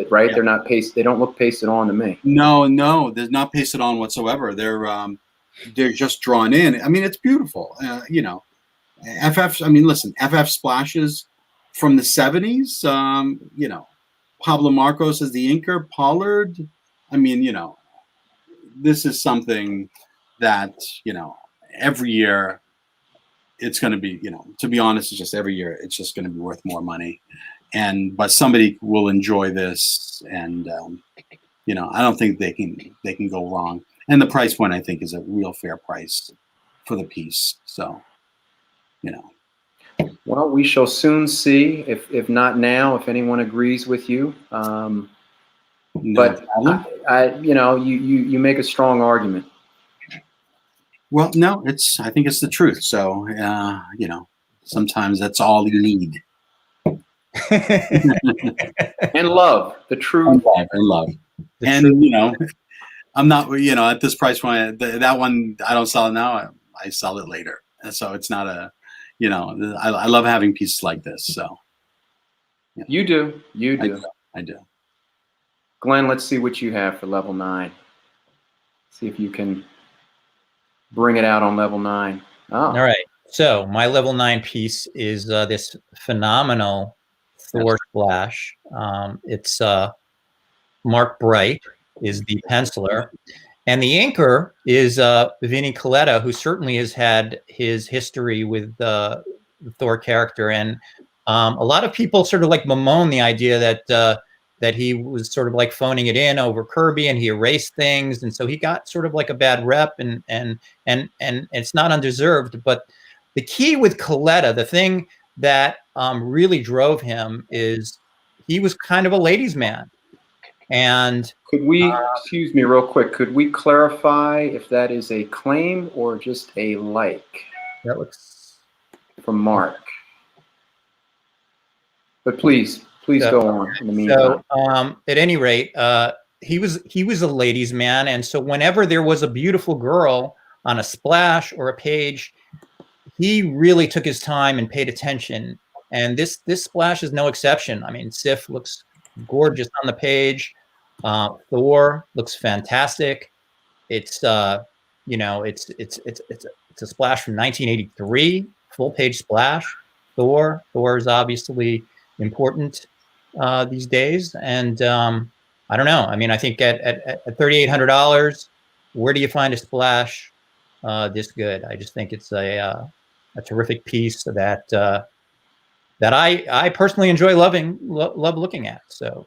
Right? Yeah. They're not pasted. They don't look pasted on to me. No, they're not pasted on whatsoever. They're just drawn in. I mean, it's beautiful. FF. I mean, listen, FF splashes from the 70s. Pablo Marcos as the inker, Pollard. I mean, this is something that every year it's going to be. To be honest, it's just every year it's just going to be worth more money. But somebody will enjoy this, and I don't think they can go wrong. And the price point, I think, is a real fair price for the piece. So, Well, we shall soon see. If not now, if anyone agrees with you. But you make a strong argument. Well, no, I think it's the truth. So, sometimes that's all you need. And love, the truth. And love. I'm not, at this price point, that one, I don't sell it now. I sell it later. And so it's not I love having pieces like this. So. Yeah. You do. I do. Glenn, let's see what you have for level 9. See if you can bring it out on level 9. Oh. All right. So my level 9 piece is this phenomenal Thor splash. It's Mark Bright is the penciler, and the inker is Vinnie Coletta, who certainly has had his history with the Thor character. And a lot of people sort of like bemoan the idea that he was sort of like phoning it in over Kirby, and he erased things, and so he got sort of like a bad rep, and it's not undeserved. But the key with Coletta, the thing that really drove him, is he was kind of a ladies' man. And could we, excuse me real quick, could we clarify if that is a claim or just a like? That looks from Mark. But please go on in the meantime. So at any rate, he was a ladies' man, and so whenever there was a beautiful girl on a splash or a page, he really took his time and paid attention. And this splash is no exception. I mean, Sif looks gorgeous on the page. Thor looks fantastic. It's it's a splash from 1983, full page splash. Thor is obviously important these days, and I don't know. I mean, I think at $3,800, where do you find a splash this good? I just think it's a terrific piece that I personally enjoy love looking at. So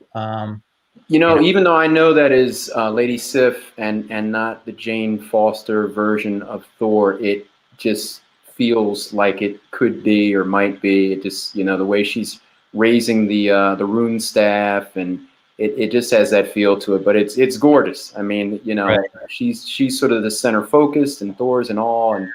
You You know, know? even though I know that is Lady Sif and not the Jane Foster version of Thor, it just feels like it could be or might be. It just, you know, the way she's raising the rune staff, and it just has that feel to it. But it's gorgeous. I mean, you know, Right. she's sort of the center focused, and Thor's and all, and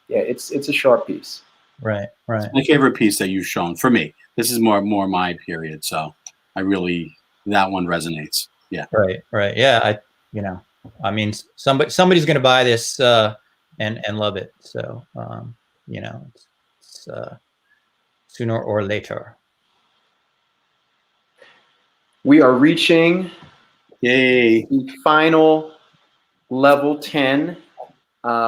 yeah, it's a sharp piece. Right. Right. My favorite piece that you've shown for me. This is more my period, so I really that one resonates. Yeah. Right. Right. Yeah. You know, I mean, somebody's going to buy this and love it. So, you know, it's sooner or later. We are reaching Yay. the final level 10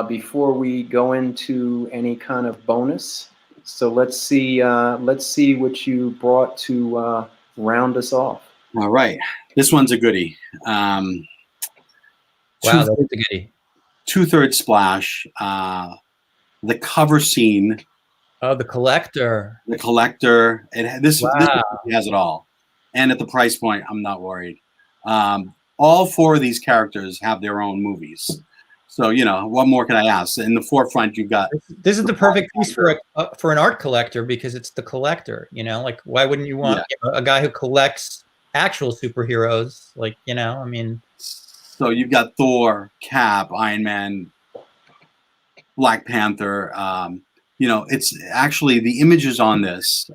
before we go into any kind of bonus. So let's see what you brought to round us off. All right. This one's a goodie. Um, Wow, that's a goodie. Two-thirds splash. The cover scene. Oh, the collector. The collector. This Wow. has it all. And at the price point, I'm not worried. All four of these characters have their own movies. So, you know, what more can I ask? In the forefront, you've got... This is the perfect piece for an art collector, because it's the collector, you know? Like, why wouldn't you want a guy who collects actual superheroes? Like, you know, I mean... So you've got Thor, Cap, Iron Man, Black Panther. You know, it's actually the images on this.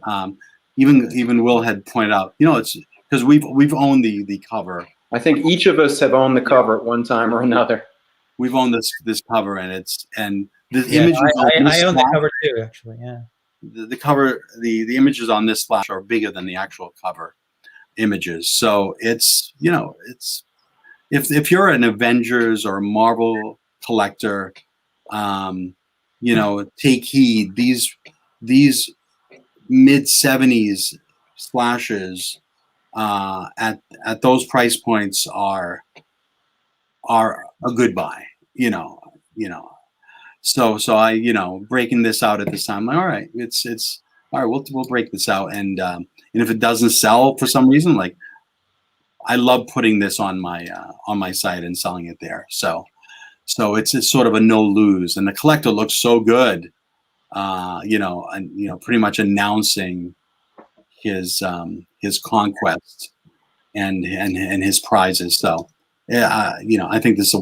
Even Will had pointed out, you know, it's because we've owned the cover. I think each of us have owned the cover at one time or another. We've owned this cover, and the Yeah, images. I own the cover too, actually. Yeah. The cover, the images on this splash are bigger than the actual cover images. So it's, you know, it's if you're an Avengers or a Marvel collector, you know, take heed. These mid-70s splashes at those price points are a good buy. You know. So I, you know, breaking this out at this time, all right, it's all right. We'll break this out, and if it doesn't sell for some reason, like, I love putting this on my site and selling it there. So it's sort of a no lose, and the collector looks so good, you know, and you know, pretty much announcing his conquest and his prizes. So yeah, you know, I think this is a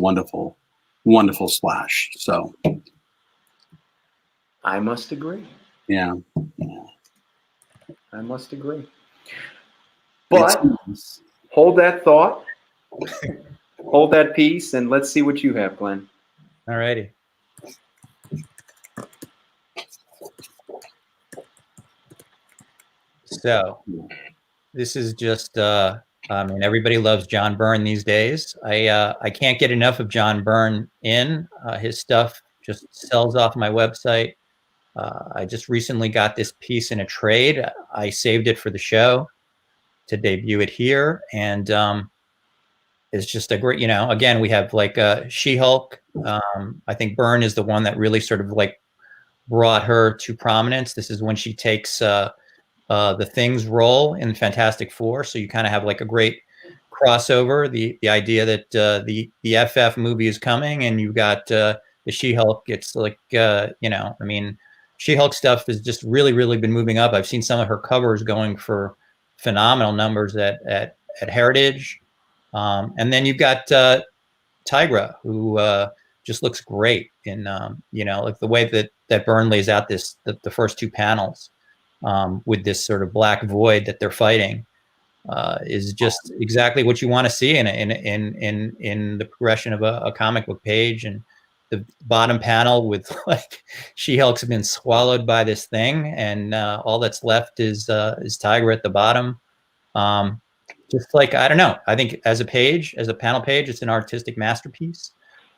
wonderful splash. So I must agree. yeah. I must agree. But hold that thought, hold that piece, and let's see what you have, Glenn. All righty. So this is just, I mean, everybody loves John Byrne these days. I can't get enough of John Byrne in. His stuff just sells off my website. I just recently got this piece in a trade. I saved it for the show to debut it here. And it's just a great, you know, again, we have like She-Hulk. I think Byrne is the one that really sort of like brought her to prominence. This is when she takes the Thing's role in Fantastic Four. So you kind of have like a great crossover. The idea that the FF movie is coming, and you've got the She-Hulk. It's like, you know, I mean, She-Hulk stuff has just really been moving up. I've seen some of her covers going for phenomenal numbers at Heritage. And then you've got Tigra, who just looks great in, you know, like the way that Byrne lays out the first two panels with this sort of black void that they're fighting is just exactly what you want to see in the progression of a comic book page. And the bottom panel with like She-Hulk's been swallowed by this thing, and all that's left is Tigra at the bottom. Just like, I don't know, I think as a panel page, it's an artistic masterpiece.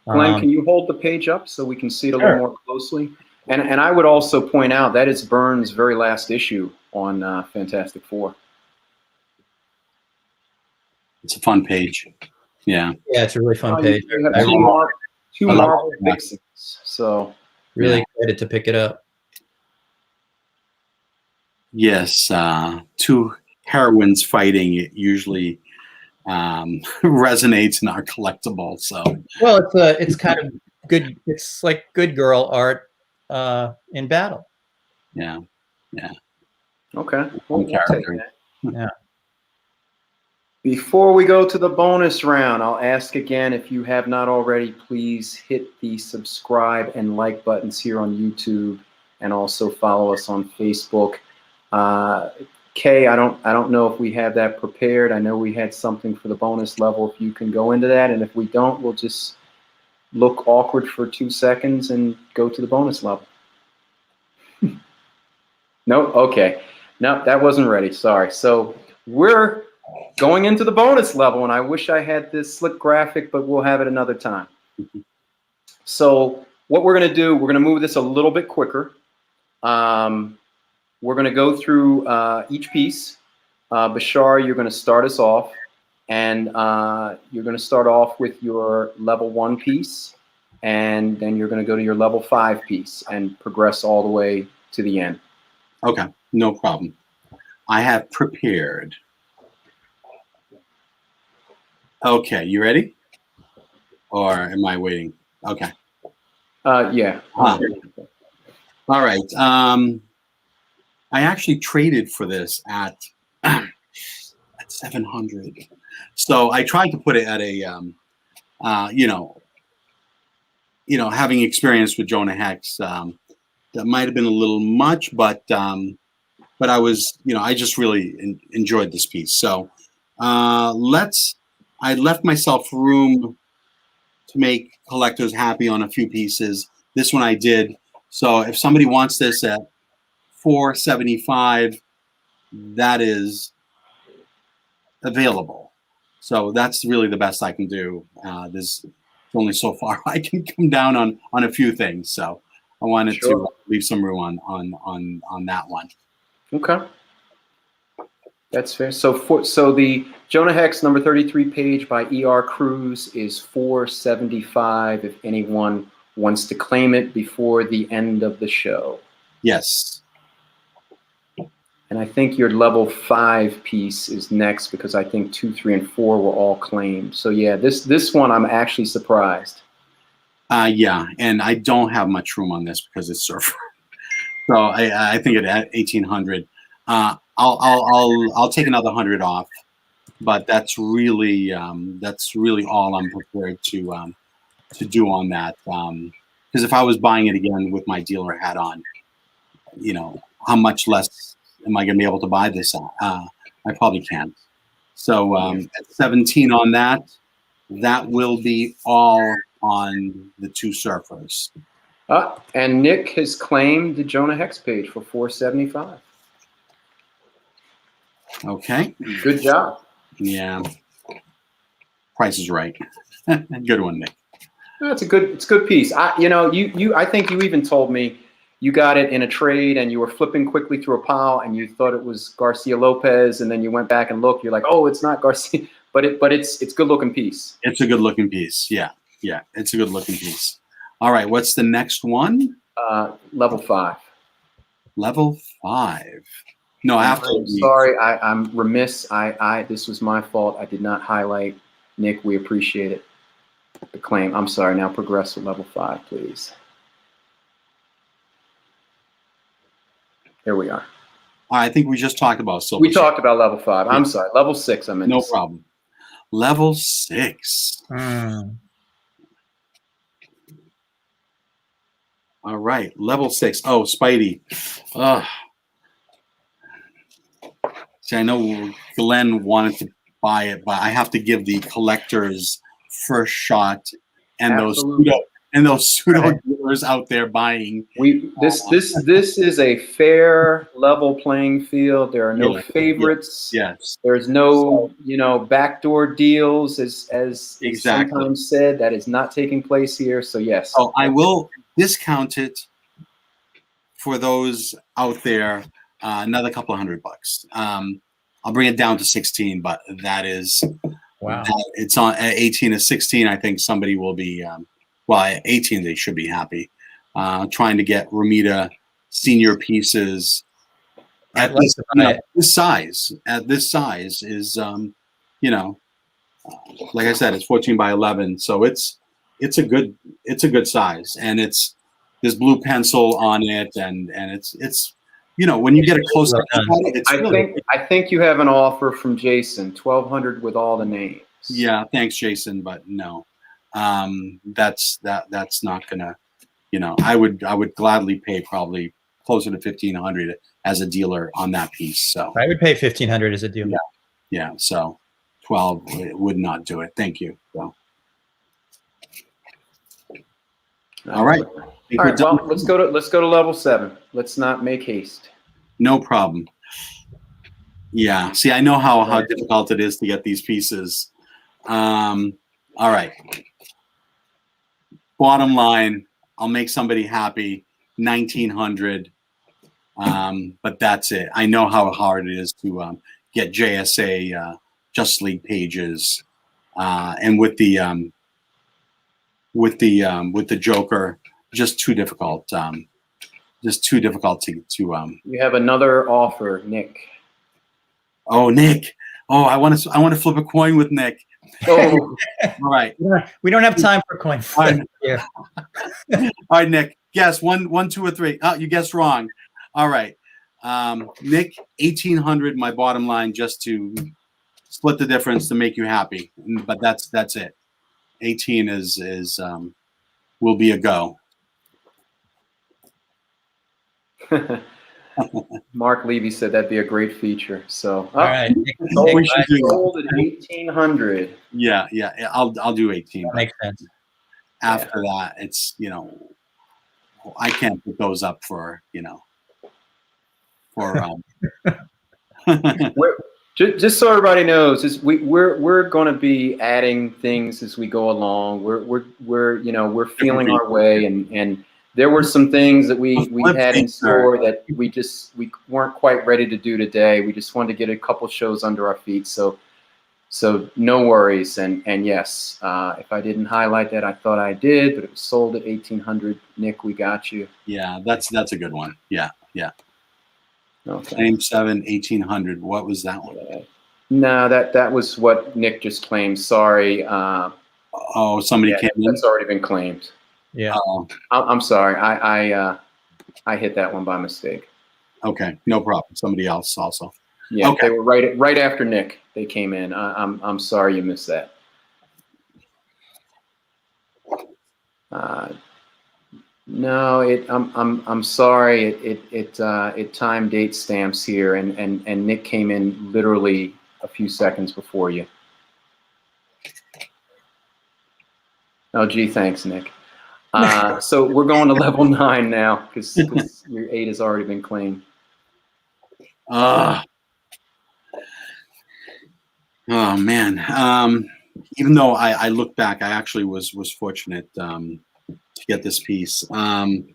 Glenn, can you hold the page up so we can see it a Sure. little more closely? And I would also point out that is Byrne's very last issue on Fantastic Four. It's a fun page. Yeah. Yeah, it's a really fun page. You have I two Marvel fixings, so really excited to pick it up. Yes, two heroines fighting. It usually resonates and are collectible. So Well, it's kind of good. It's like good girl art in battle. yeah. Okay. One We'll take character. that. Yeah. Before we go to the bonus round, I'll ask again, if you have not already, please hit the subscribe and like buttons here on YouTube, and also follow us on Facebook. Kay, I don't know if we have that prepared. I know we had something for the bonus level. If you can go into that, and if we don't, we'll just look awkward for 2 seconds and go to the bonus level. Nope. Okay. No, that wasn't ready. Sorry. So we're going into the bonus level, and I wish I had this slick graphic, but we'll have it another time. So what we're going to do, we're going to move this a little bit quicker. We're going to go through each piece. Bashar, you're going to start us off, and you're going to start off with your level 1 piece, and then you're going to go to your level 5 piece and progress all the way to the end. Okay, no problem. I have prepared. Okay, you ready? Or am I waiting? Okay. Yeah. All right. I actually traded for this at 700. So I tried to put it at a, having experience with Jonah Hex, that might have been a little much, but I was, I just really enjoyed this piece. So I left myself room to make collectors happy on a few pieces. This one I did. So if somebody wants this at $475, that is available. So that's really the best I can do. There's only so far I can come down on a few things. So I wanted to leave some room on that one. Okay. That's fair. So the Jonah Hex number 33 page by E.R. Cruz is $475 if anyone wants to claim it before the end of the show. Yes. And I think your level 5 piece is next, because I think 2, 3, and 4 were all claimed. So yeah, this one I'm actually surprised. Yeah, and I don't have much room on this because it's surfer. So I think at 1,800. I'll take another 100 off, but that's really all I'm prepared to do on that. Because if I was buying it again with my dealer hat on, how much less am I going to be able to buy this? I probably can't. So at 17 on that will be all on the 2 surfers. And Nick has claimed the Jonah Hex page for $475. Okay. Good job. Yeah. Price is right. Good one, Nick. It's a good piece. I think you even told me you got it in a trade and you were flipping quickly through a pile and you thought it was Garcia Lopez, and then you went back and looked. You're like, oh, it's not Garcia, but it's a good looking piece. It's a good looking piece. Yeah, it's a good looking piece. All right, what's the next one? Level 5. Level 5. No, after. I'm sorry, I'm remiss. This was my fault. I did not highlight. Nick, we appreciate it. The claim. I'm sorry. Now progress to level 5, please. Here we are. I think we just talked about Silver. We talked about level 5. I'm sorry. Level 6. I'm in. No problem. Level 6. All right, level 6. Oh, Spidey. See, I know Glenn wanted to buy it, but I have to give the collectors first shot, and those pseudo dealers out there buying. This is a fair, level playing field. There are no favorites. Yes. There's no backdoor deals, as exactly. sometimes said. That is not taking place here. So yes. So I will discount it for those out there. Another couple of $100. I'll bring it down to 16, but that is wow. It's on at 18 to 16. I think somebody will be at 18 they should be happy. Trying to get Ramita senior pieces at this size. At this size is like I said, it's 14 by 11, so it's a good size, and there's blue pencil on it, and it's when you get a close look at it, I think you have an offer from Jason, 1,200 with all the names. Yeah, thanks, Jason, but no, that's not gonna. I would gladly pay probably closer to 1,500 as a dealer on that piece. So I would pay 1,500 as a dealer. Yeah. So 12 would not do it. Thank you. So. All right. Well, let's go to level 7. Let's not make haste. No problem. Yeah. See, I know how difficult it is to get these pieces. All right. Bottom line, I'll make somebody happy. 1,900. But that's it. I know how hard it is to get JSA Just League pages, and with the Joker, just too difficult. Just too difficult to. You have another offer, Nick. Oh, Nick. Oh, I want to flip a coin with Nick. Oh, all right. We don't have time for coin flip here. All right, Nick. Guess 1, 2, or 3. Oh, you guessed wrong. All right. Nick, 1,800. My bottom line, just to split the difference to make you happy. But that's it. 18 is will be a go. Mark Levy said that'd be a great feature. So, all right, we should sold at 1,800. Yeah, I'll do 18. That makes sense. After that, it's I can't put those up for just so everybody knows, is we're going to be adding things as we go along. We're feeling our way, and there were some things that we had in store that we weren't quite ready to do today. We just wanted to get a couple shows under our feet. So no worries. And yes, if I didn't highlight that, I thought I did, but it was sold at 1,800. Nick, we got you. Yeah, that's a good one. Yeah. Okay. Name 7, 1,800. What was that one? No, that was what Nick just claimed. Sorry. Oh, somebody came in. That's already been claimed. Yeah. I'm sorry. I hit that one by mistake. Okay, no problem. Somebody else also. Yeah, okay. They were right after Nick. They came in. I'm sorry you missed that. No, I'm sorry. It time date stamps here, and Nick came in literally a few seconds before you. Oh, gee, thanks, Nick. So we're going to level 9 now because your 8 has already been claimed. Oh man. Even though I look back, I actually was fortunate to get this piece. Man,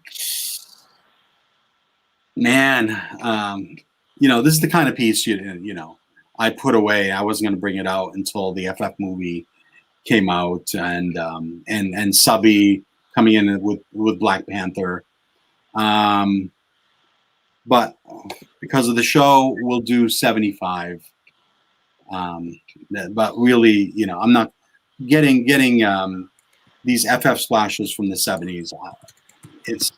this is the kind of piece I put away. I wasn't going to bring it out until the FF movie came out, and Subby coming in with Black Panther. But because of the show, we'll do 75. But really, I'm not getting these FF splashes from the 70s. It's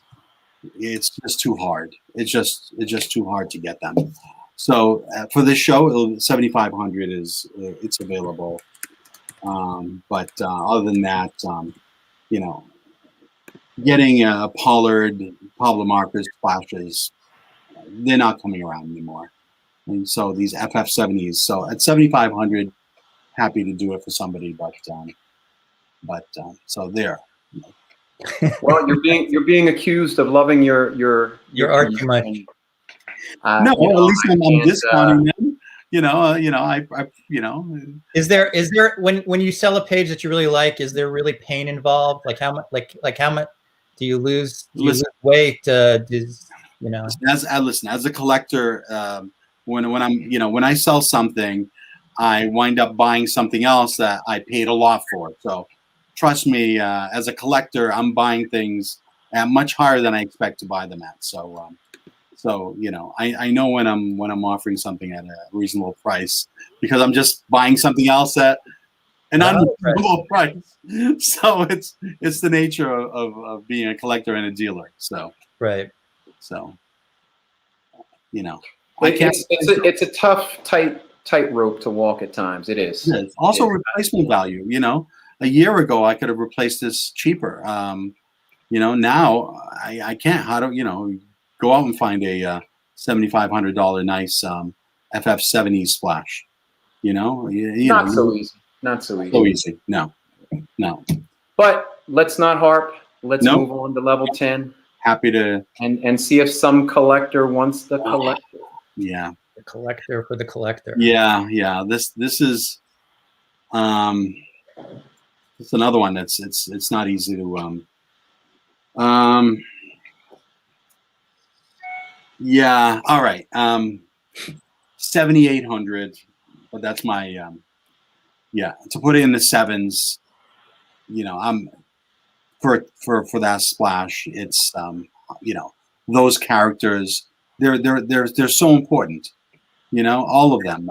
just too hard. It's just too hard to get them. So for this show, 7,500 it's available. But other than that, getting Pollard, Pablo Marquez splashes, they're not coming around anymore. And so these FF70s. So at 7,500, happy to do it for somebody, but so there. Well, you're being accused of loving your art too much. No, at least I'm discounting them. Is there when you sell a page that you really like, is there really pain involved? Like how much? Like how much do you lose? Do you lose weight? As a collector, when I sell something, I wind up buying something else that I paid a lot for. So trust me, as a collector, I'm buying things at much higher than I expect to buy them at. So I know when I'm offering something at a reasonable price, because I'm just buying something else at an Wow. unbelievable price. So it's the nature of being a collector and a dealer. So Right. You know, I can't. It's a tough, tight rope to walk at times. It is. It is. Also, replacement value. You know, a year ago I could have replaced this cheaper. You know, now I can't. How do you know? Go out and find a $7,500 nice FF70 splash. You know, Not so easy. Not so easy. So easy. No, no. But let's not harp. Let's Nope. move on to level 10 Happy to. and see if some collector wants the collector. Yeah. The collector for the collector. Yeah, yeah. This is it's another one that's it's not easy to yeah, all right. 7,800, but that's my yeah, to put it in the sevens, you know, I'm for that splash, it's you know, those characters, they're so important. You know, all of them.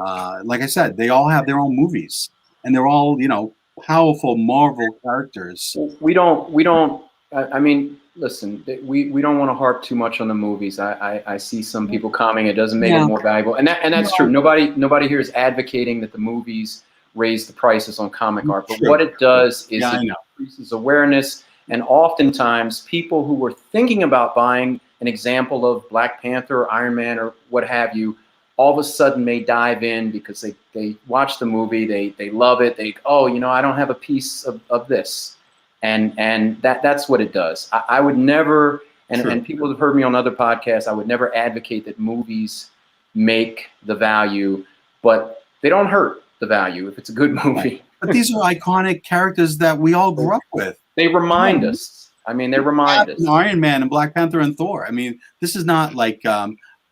Like I said, they all have their own movies, and they're all, you know, powerful Marvel characters. We don't. I mean, listen, we don't want to harp too much on the movies. I see some people commenting it doesn't make it more valuable, and that's true. Nobody here is advocating that the movies raise the prices on comic art, but what it does is it increases awareness, and oftentimes people who were thinking about buying an example of Black Panther, or Iron Man, or what have you, all of a sudden may dive in because they watch the movie, they love it, oh, you know, I don't have a piece of this. And that's what it does. I would never, and people have heard me on other podcasts, I would never advocate that movies make the value, but they don't hurt the value if it's a good movie. But these are iconic characters that we all grew up with. They remind us. I mean, they remind us. Iron Man and Black Panther and Thor. I mean, this is not like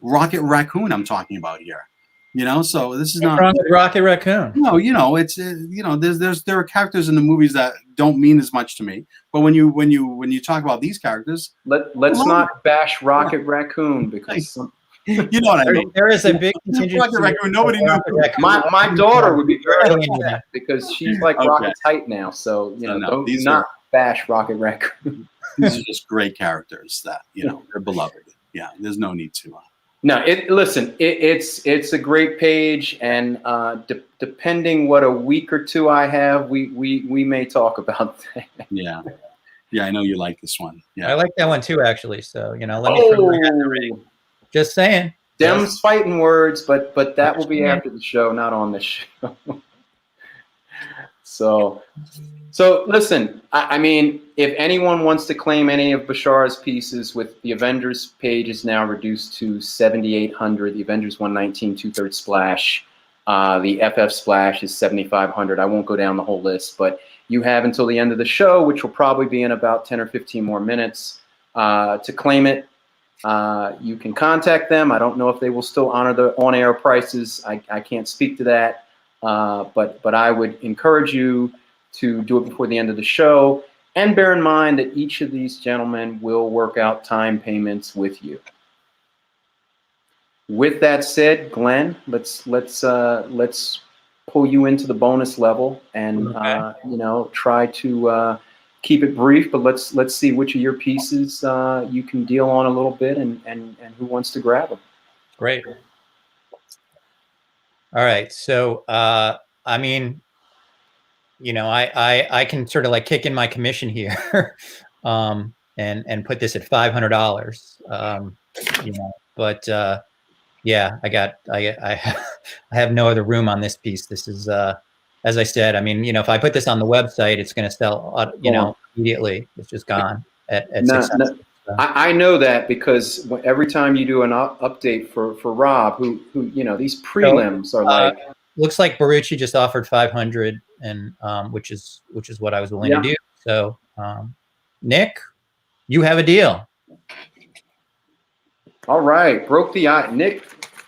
Rocket Raccoon I'm talking about here. You know, so this is not Rocket Raccoon. No, you know, it's you know, there are characters in the movies that don't mean as much to me. But when you talk about these characters, let's not bash Rocket Raccoon because you know what I mean. There is a big contingent. Rocket Raccoon, nobody knew. My daughter would be very upset because she's like Rocket's height now. So you know, do not bash Rocket Raccoon. These are just great characters that, you know, they're beloved. Yeah, there's no need to. No, it's a great page, and depending what a week or two I have, we may talk about that. Yeah, yeah, I know you like this one. Yeah, I like that one too, actually. So you know, let me. Just saying. Dem's fighting words, but that will be after the show, not on this show. So listen, I mean, if anyone wants to claim any of Bashar's pieces, with the Avengers page is now reduced to 7,800, the Avengers 119 2/3 splash, the FF splash is 7,500. I won't go down the whole list, but you have until the end of the show, which will probably be in about 10 or 15 more minutes, to claim it. You can contact them. I don't know if they will still honor the on-air prices. I can't speak to that. But I would encourage you to do it before the end of the show, and bear in mind that each of these gentlemen will work out time payments with you. With that said, Glenn, let's pull you into the bonus level, and you know, try to keep it brief. But let's see which of your pieces you can deal on a little bit, and who wants to grab them. Great. All right. So, I mean, you know, I can sort of like kick in my commission here, and put this at $500. You know, but yeah, I have no other room on this piece. This is, as I said, I mean, you know, if I put this on the website, it's going to sell, you know, immediately. It's just gone at $600. I know that because every time you do an update for Rob, who you know, these prelims are like. Looks like Barucci just offered 500, and which is what I was willing to do. So, Nick, you have a deal. All right, broke the ice,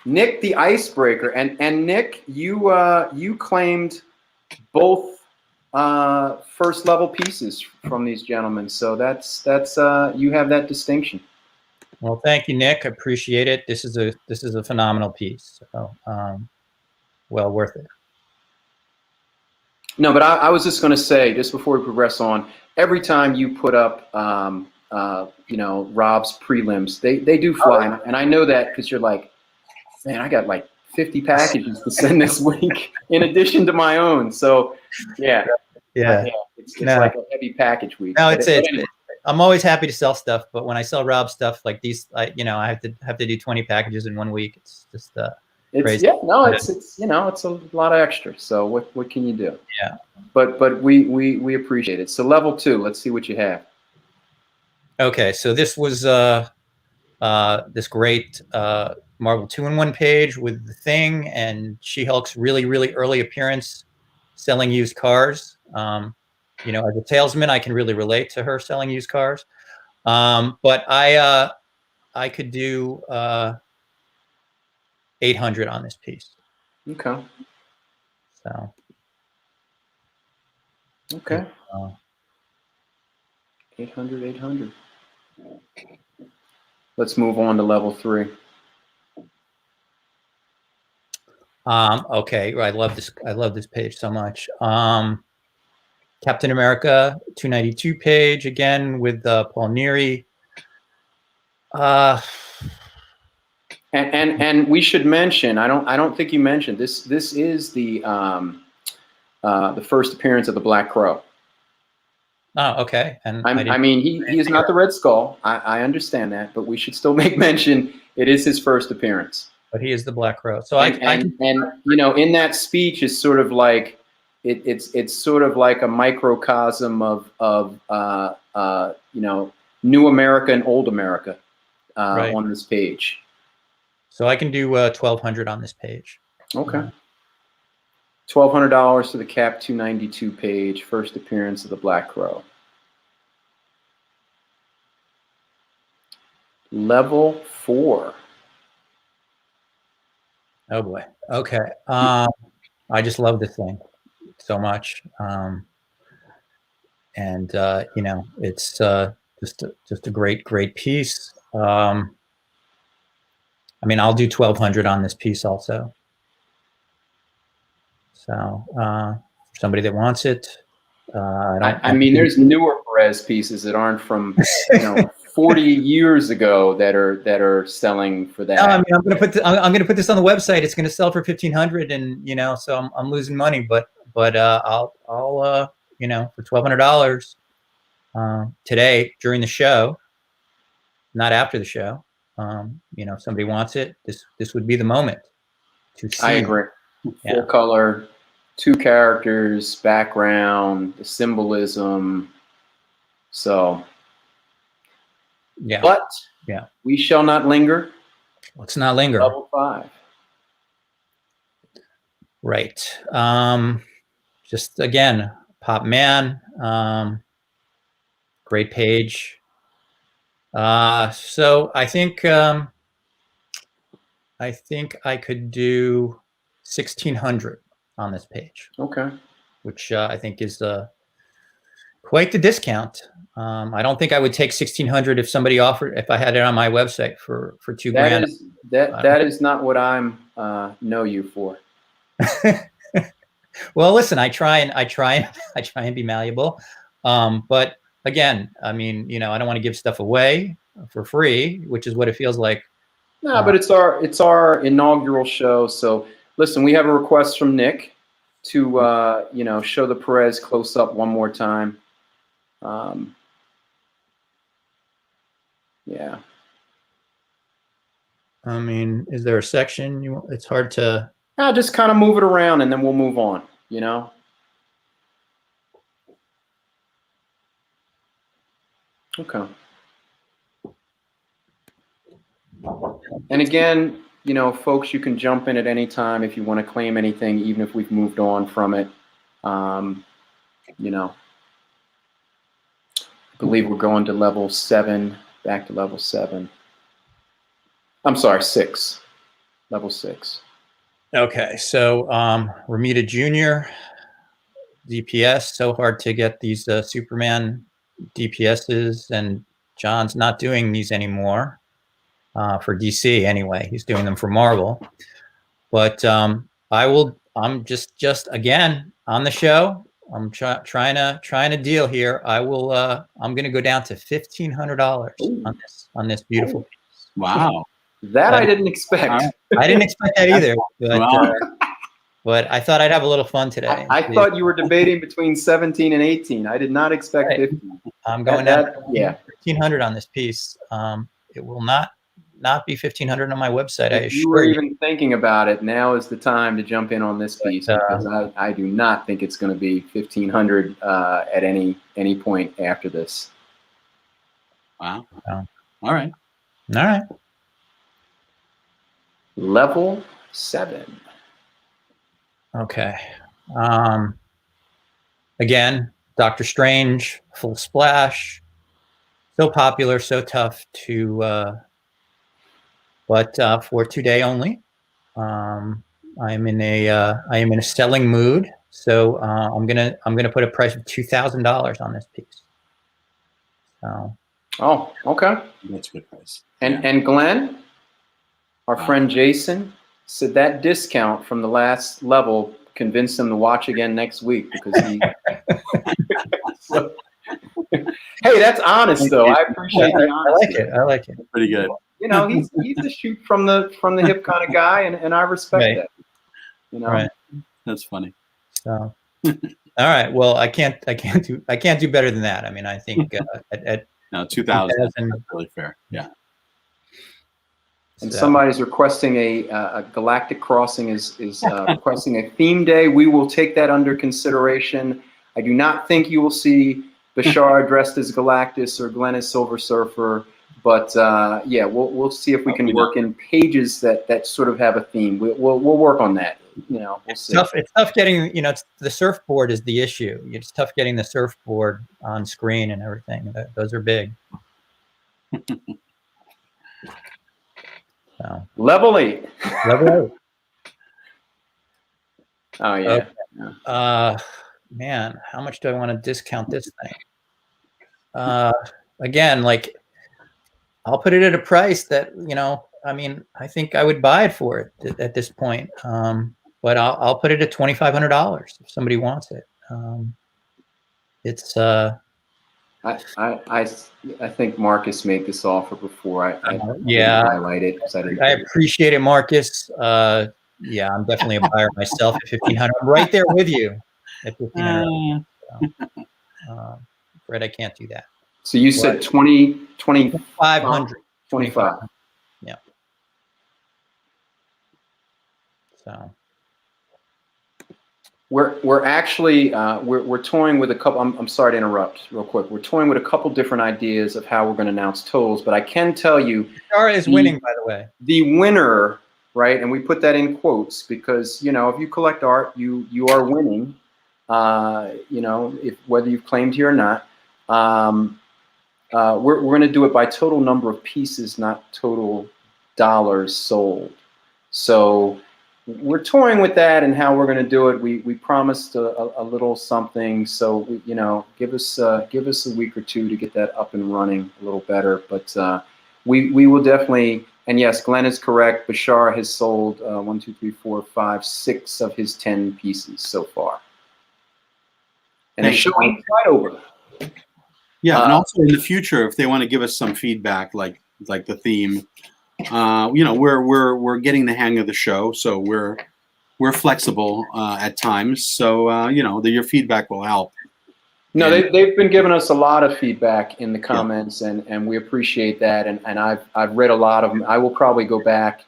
Nick the icebreaker, and Nick, you claimed both first level pieces from these gentlemen, so that's you have that distinction. Well, thank you, Nick. I appreciate it. This is a phenomenal piece. So, well worth it. No, but I was just going to say, just before we progress on, every time you put up, Rob's prelims, they do fly, and I know that because you're like, man, I got like 50 packages to send this week in addition to my own. So, yeah, it's No. like a heavy package week. No, But anyway. I'm always happy to sell stuff, but when I sell Rob stuff like these, I have to do 20 packages in 1 week. It's just crazy. It's a lot of extra. So what can you do? Yeah. But we appreciate it. So level 2, let's see what you have. Okay, so this was this great Marvel 2-in-1 page with the Thing and She-Hulk's really, really early appearance selling used cars. As a salesman, I can really relate to her selling used cars. But I could do 800 on this piece. Okay. So. Okay. 800. Let's move on to level 3. Okay, I love this page so much. Captain America 292 page again with Paul Neary. And we should mention, I don't think you mentioned this. This is the first appearance of the Black Crow. Oh, okay. And I mean, he is not the Red Skull. I understand that, but we should still make mention. It is his first appearance. But he is the Black Crow. So and in that speech is sort of like it's sort of like a microcosm of New America and Old America right. on this page. So I can do 1,200 on this page. Okay. $1,200 to the Cap 292 page, first appearance of the Black Crow. Level 4. Oh boy. Okay. I just love this thing so much. It's just a great piece. I mean, I'll do 1,200 on this piece also. So for somebody that wants it, I mean, there's newer Perez pieces that aren't from 40 years ago that are selling for that. No, I mean, I'm gonna put this on the website. It's gonna sell for 1,500, and so I'm losing money, but I'll for $1,200 today during the show, not after the show. Somebody wants it. This would be the moment to see. I agree. Full color, 2 characters, background, the symbolism. So, yeah. But we shall not linger. Let's not linger. Level 5. Right. Just again, Pop Man. Great page. So I think I could do 1,600 on this page. Okay. Which I think is quite the discount. I don't think I would take 1,600 if somebody offered, if I had it on my website for $2,000. That is not what I'm know you for. Well, listen, I try and be malleable. But again, I mean, I don't want to give stuff away for free, which is what it feels like. No, but it's our inaugural show. So listen, we have a request from Nick to show the Perez close up one more time. Yeah. I mean, is there a section it's hard to just kind of move it around and then we'll move on, Okay. And again, folks, you can jump in at any time if you want to claim anything, even if we've moved on from it. I believe we're going to level 7, back to level 7. I'm sorry, 6. Level 6. Okay, so Ramita Jr., DPS, so hard to get these Superman DPSs, and John's not doing these anymore for DC anyway. He's doing them for Marvel. But I'm just again on the show. I'm trying to deal here. I will. I'm going to go down to $1,500 on this beautiful piece. Wow. That I didn't expect. I didn't expect that either, Wow. but I thought I'd have a little fun today. I thought you were debating between 17 and 18. I did not expect Right. 15. I'm going down to Yeah. 1,500 on this piece. It will not be 1,500 on my website. I If you assure were you. even thinking about it, now is the time to jump in on this piece, because I do not think it's going to be 1,500 at any point after this. Wow. Oh. All right. All right. Level 7. Okay. Again, Doctor Strange, full splash. So popular, so tough to, but for today only. I am in a selling mood, so I'm gonna put a price of $2,000 on this piece. So. Oh, okay. That's a good price. And Glenn, our friend Jason, said that discount from the last level convinced him to watch again next week, because he. So, hey, that's honest though. I appreciate the honesty. I like it. Pretty good. You know, he's a shoot from the hip kind of guy, and I respect that. You know, right. That's funny. So, all right. Well, I can't do better than that. I mean, I think at No, 2,000 is really fair. Yeah. And somebody's requesting a Galactic Crossing is requesting a theme day. We will take that under consideration. I do not think you will see Bashar dressed as Galactus or Glenn as Silver Surfer, but yeah, we'll see if we can work in pages that sort of have a theme. We'll work on that. You know, we'll see. It's tough getting, the surfboard is the issue. It's tough getting the surfboard on screen and everything. Those are big. So. Level 8. Level 8. Oh yeah. Okay. Man, how much do I want to discount this thing? Again, like, I'll put it at a price that, I mean, I think I would buy it for it at this point. But I'll put it at $2,500 if somebody wants it. It's I think Marcus made this offer before. I yeah, highlight it because I appreciate it, Marcus. Yeah, I'm definitely a buyer myself at $1,500. I'm right there with you at $1,500. So, Fred, I can't do that. So you said 2,500. 25. Yeah. So. We're actually we're toying with a couple. I'm sorry to interrupt real quick. We're toying with a couple different ideas of how we're going to announce totals, but I can tell you, Shara is winning, by the way. The winner, right? And we put that in quotes because if you collect art, you are winning. If whether you've claimed here or not. We're going to do it by total number of pieces, not total dollars sold. So. We're toying with that and how we're going to do it. We promised a little something, so give us a week or two to get that up and running a little better. But we will definitely. And yes, Glenn is correct. Bashar has sold 1, 2, 3, 4, 5, 6 of his 10 pieces so far, and it's showing right over. Yeah, and also in the future, if they want to give us some feedback, like the theme. We're getting the hang of the show, so we're flexible at times. So your feedback will help. No, they've been giving us a lot of feedback in the comments, and we appreciate that. And I've read a lot of them. I will probably go back.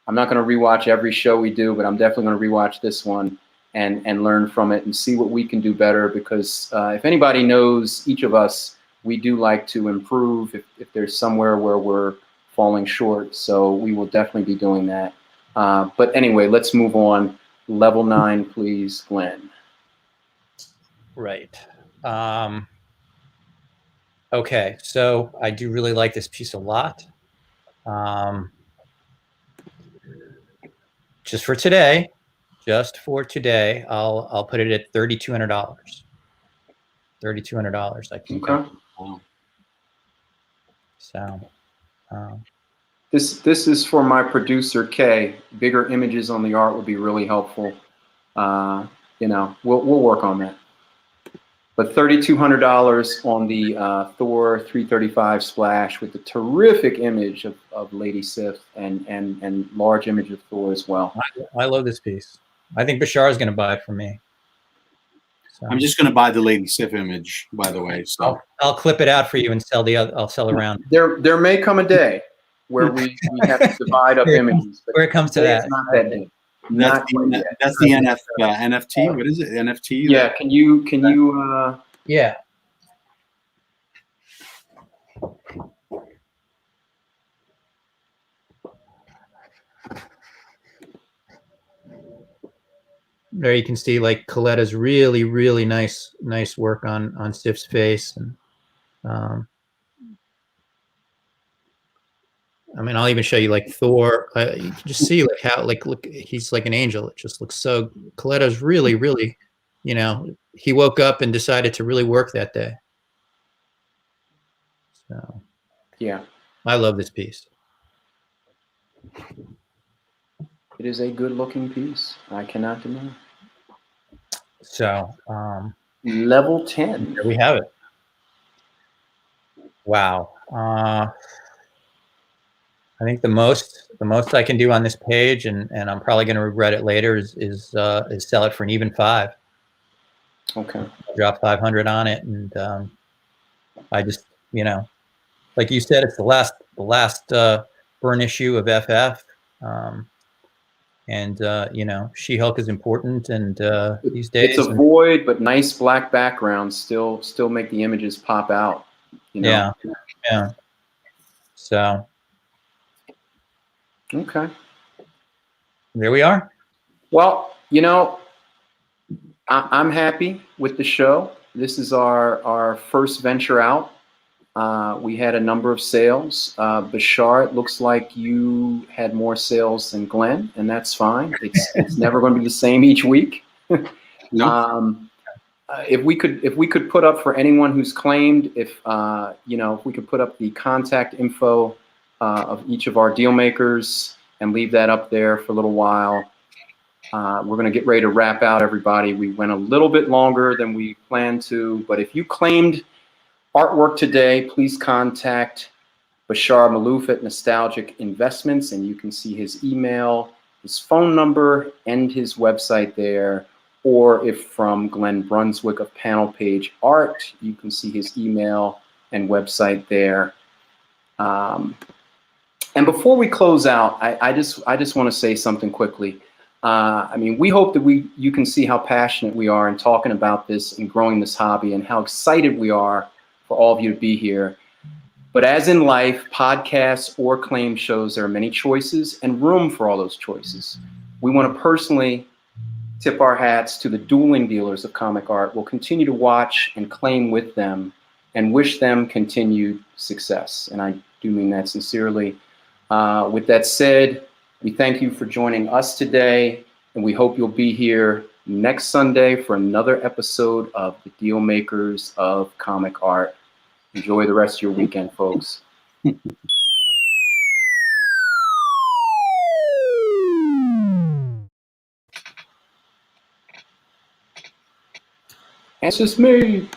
I'm not going to rewatch every show we do, but I'm definitely going to rewatch this one and learn from it and see what we can do better. Because if anybody knows each of us, we do like to improve. If there's somewhere where we're falling short, so we will definitely be doing that. But anyway, let's move on. Level 9, please, Glenn. Right. Okay, so I do really like this piece a lot. Just for today, I'll put it at $3,200. $3,200. I think. Okay. So. This is for my producer Kay. Bigger images on the art would be really helpful. We'll work on that. But $3,200 on the Thor 335 splash with the terrific image of Lady Sif and large image of Thor as well. I love this piece. I think Bashar is going to buy it from me. So I'm just going to buy the Lady Sif image, by the way. So I'll clip it out for you and sell the other. I'll sell around. There may come a day where we have to divide up images. But where it comes to today that. it's not that day. Not quite yet. that's the NFT. What is it? NFT? Yeah. Can you? Yeah. There you can see like Coletta's really, really nice work on Sif's face, and I mean, I'll even show you like Thor. You can just see like how look, he's like an angel. It just looks so. Coletta's really, really, you know, he woke up and decided to really work that day. So Yeah. I love this piece. It is a good-looking piece. I cannot deny. So Level 10. there we have it. Wow. I think the most I can do on this page, and I'm probably going to regret it later, is sell it for an even 5. Okay. Drop 500 on it, and I just, you know, like you said, it's the last burn issue of FF, and you know, She-Hulk is important, and these days it's a void, but nice black background still make the images pop out. You know? Yeah. So okay. There we are. Well, you know, I'm happy with the show. This is our first venture out. We had a number of sales. Bashar, it looks like you had more sales than Glenn, and that's fine. It's never going to be the same each week. no. If we could put up for anyone who's claimed, if we could put up the contact info of each of our deal makers and leave that up there for a little while. We're going to get ready to wrap out, everybody. We went a little bit longer than we planned to, but if you claimed artwork today, please contact Bashar Malouf at Nostalgic Investments, and you can see his email, his phone number, and his website there. Or if from Glenn Brunswick of Panel Page Art, you can see his email and website there. And before we close out, I just want to say something quickly. I mean, we hope that you can see how passionate we are in talking about this and growing this hobby, and how excited we are for all of you to be here. But as in life, podcasts or claim shows, there are many choices and room for all those choices. We want to personally tip our hats to the dueling dealers of comic art. We'll continue to watch and claim with them and wish them continued success. And I do mean that sincerely. With that said, we thank you for joining us today, and we hope you'll be here next Sunday for another episode of the Deal Makers of Comic Art. Enjoy the rest of your weekend, folks. That's just me.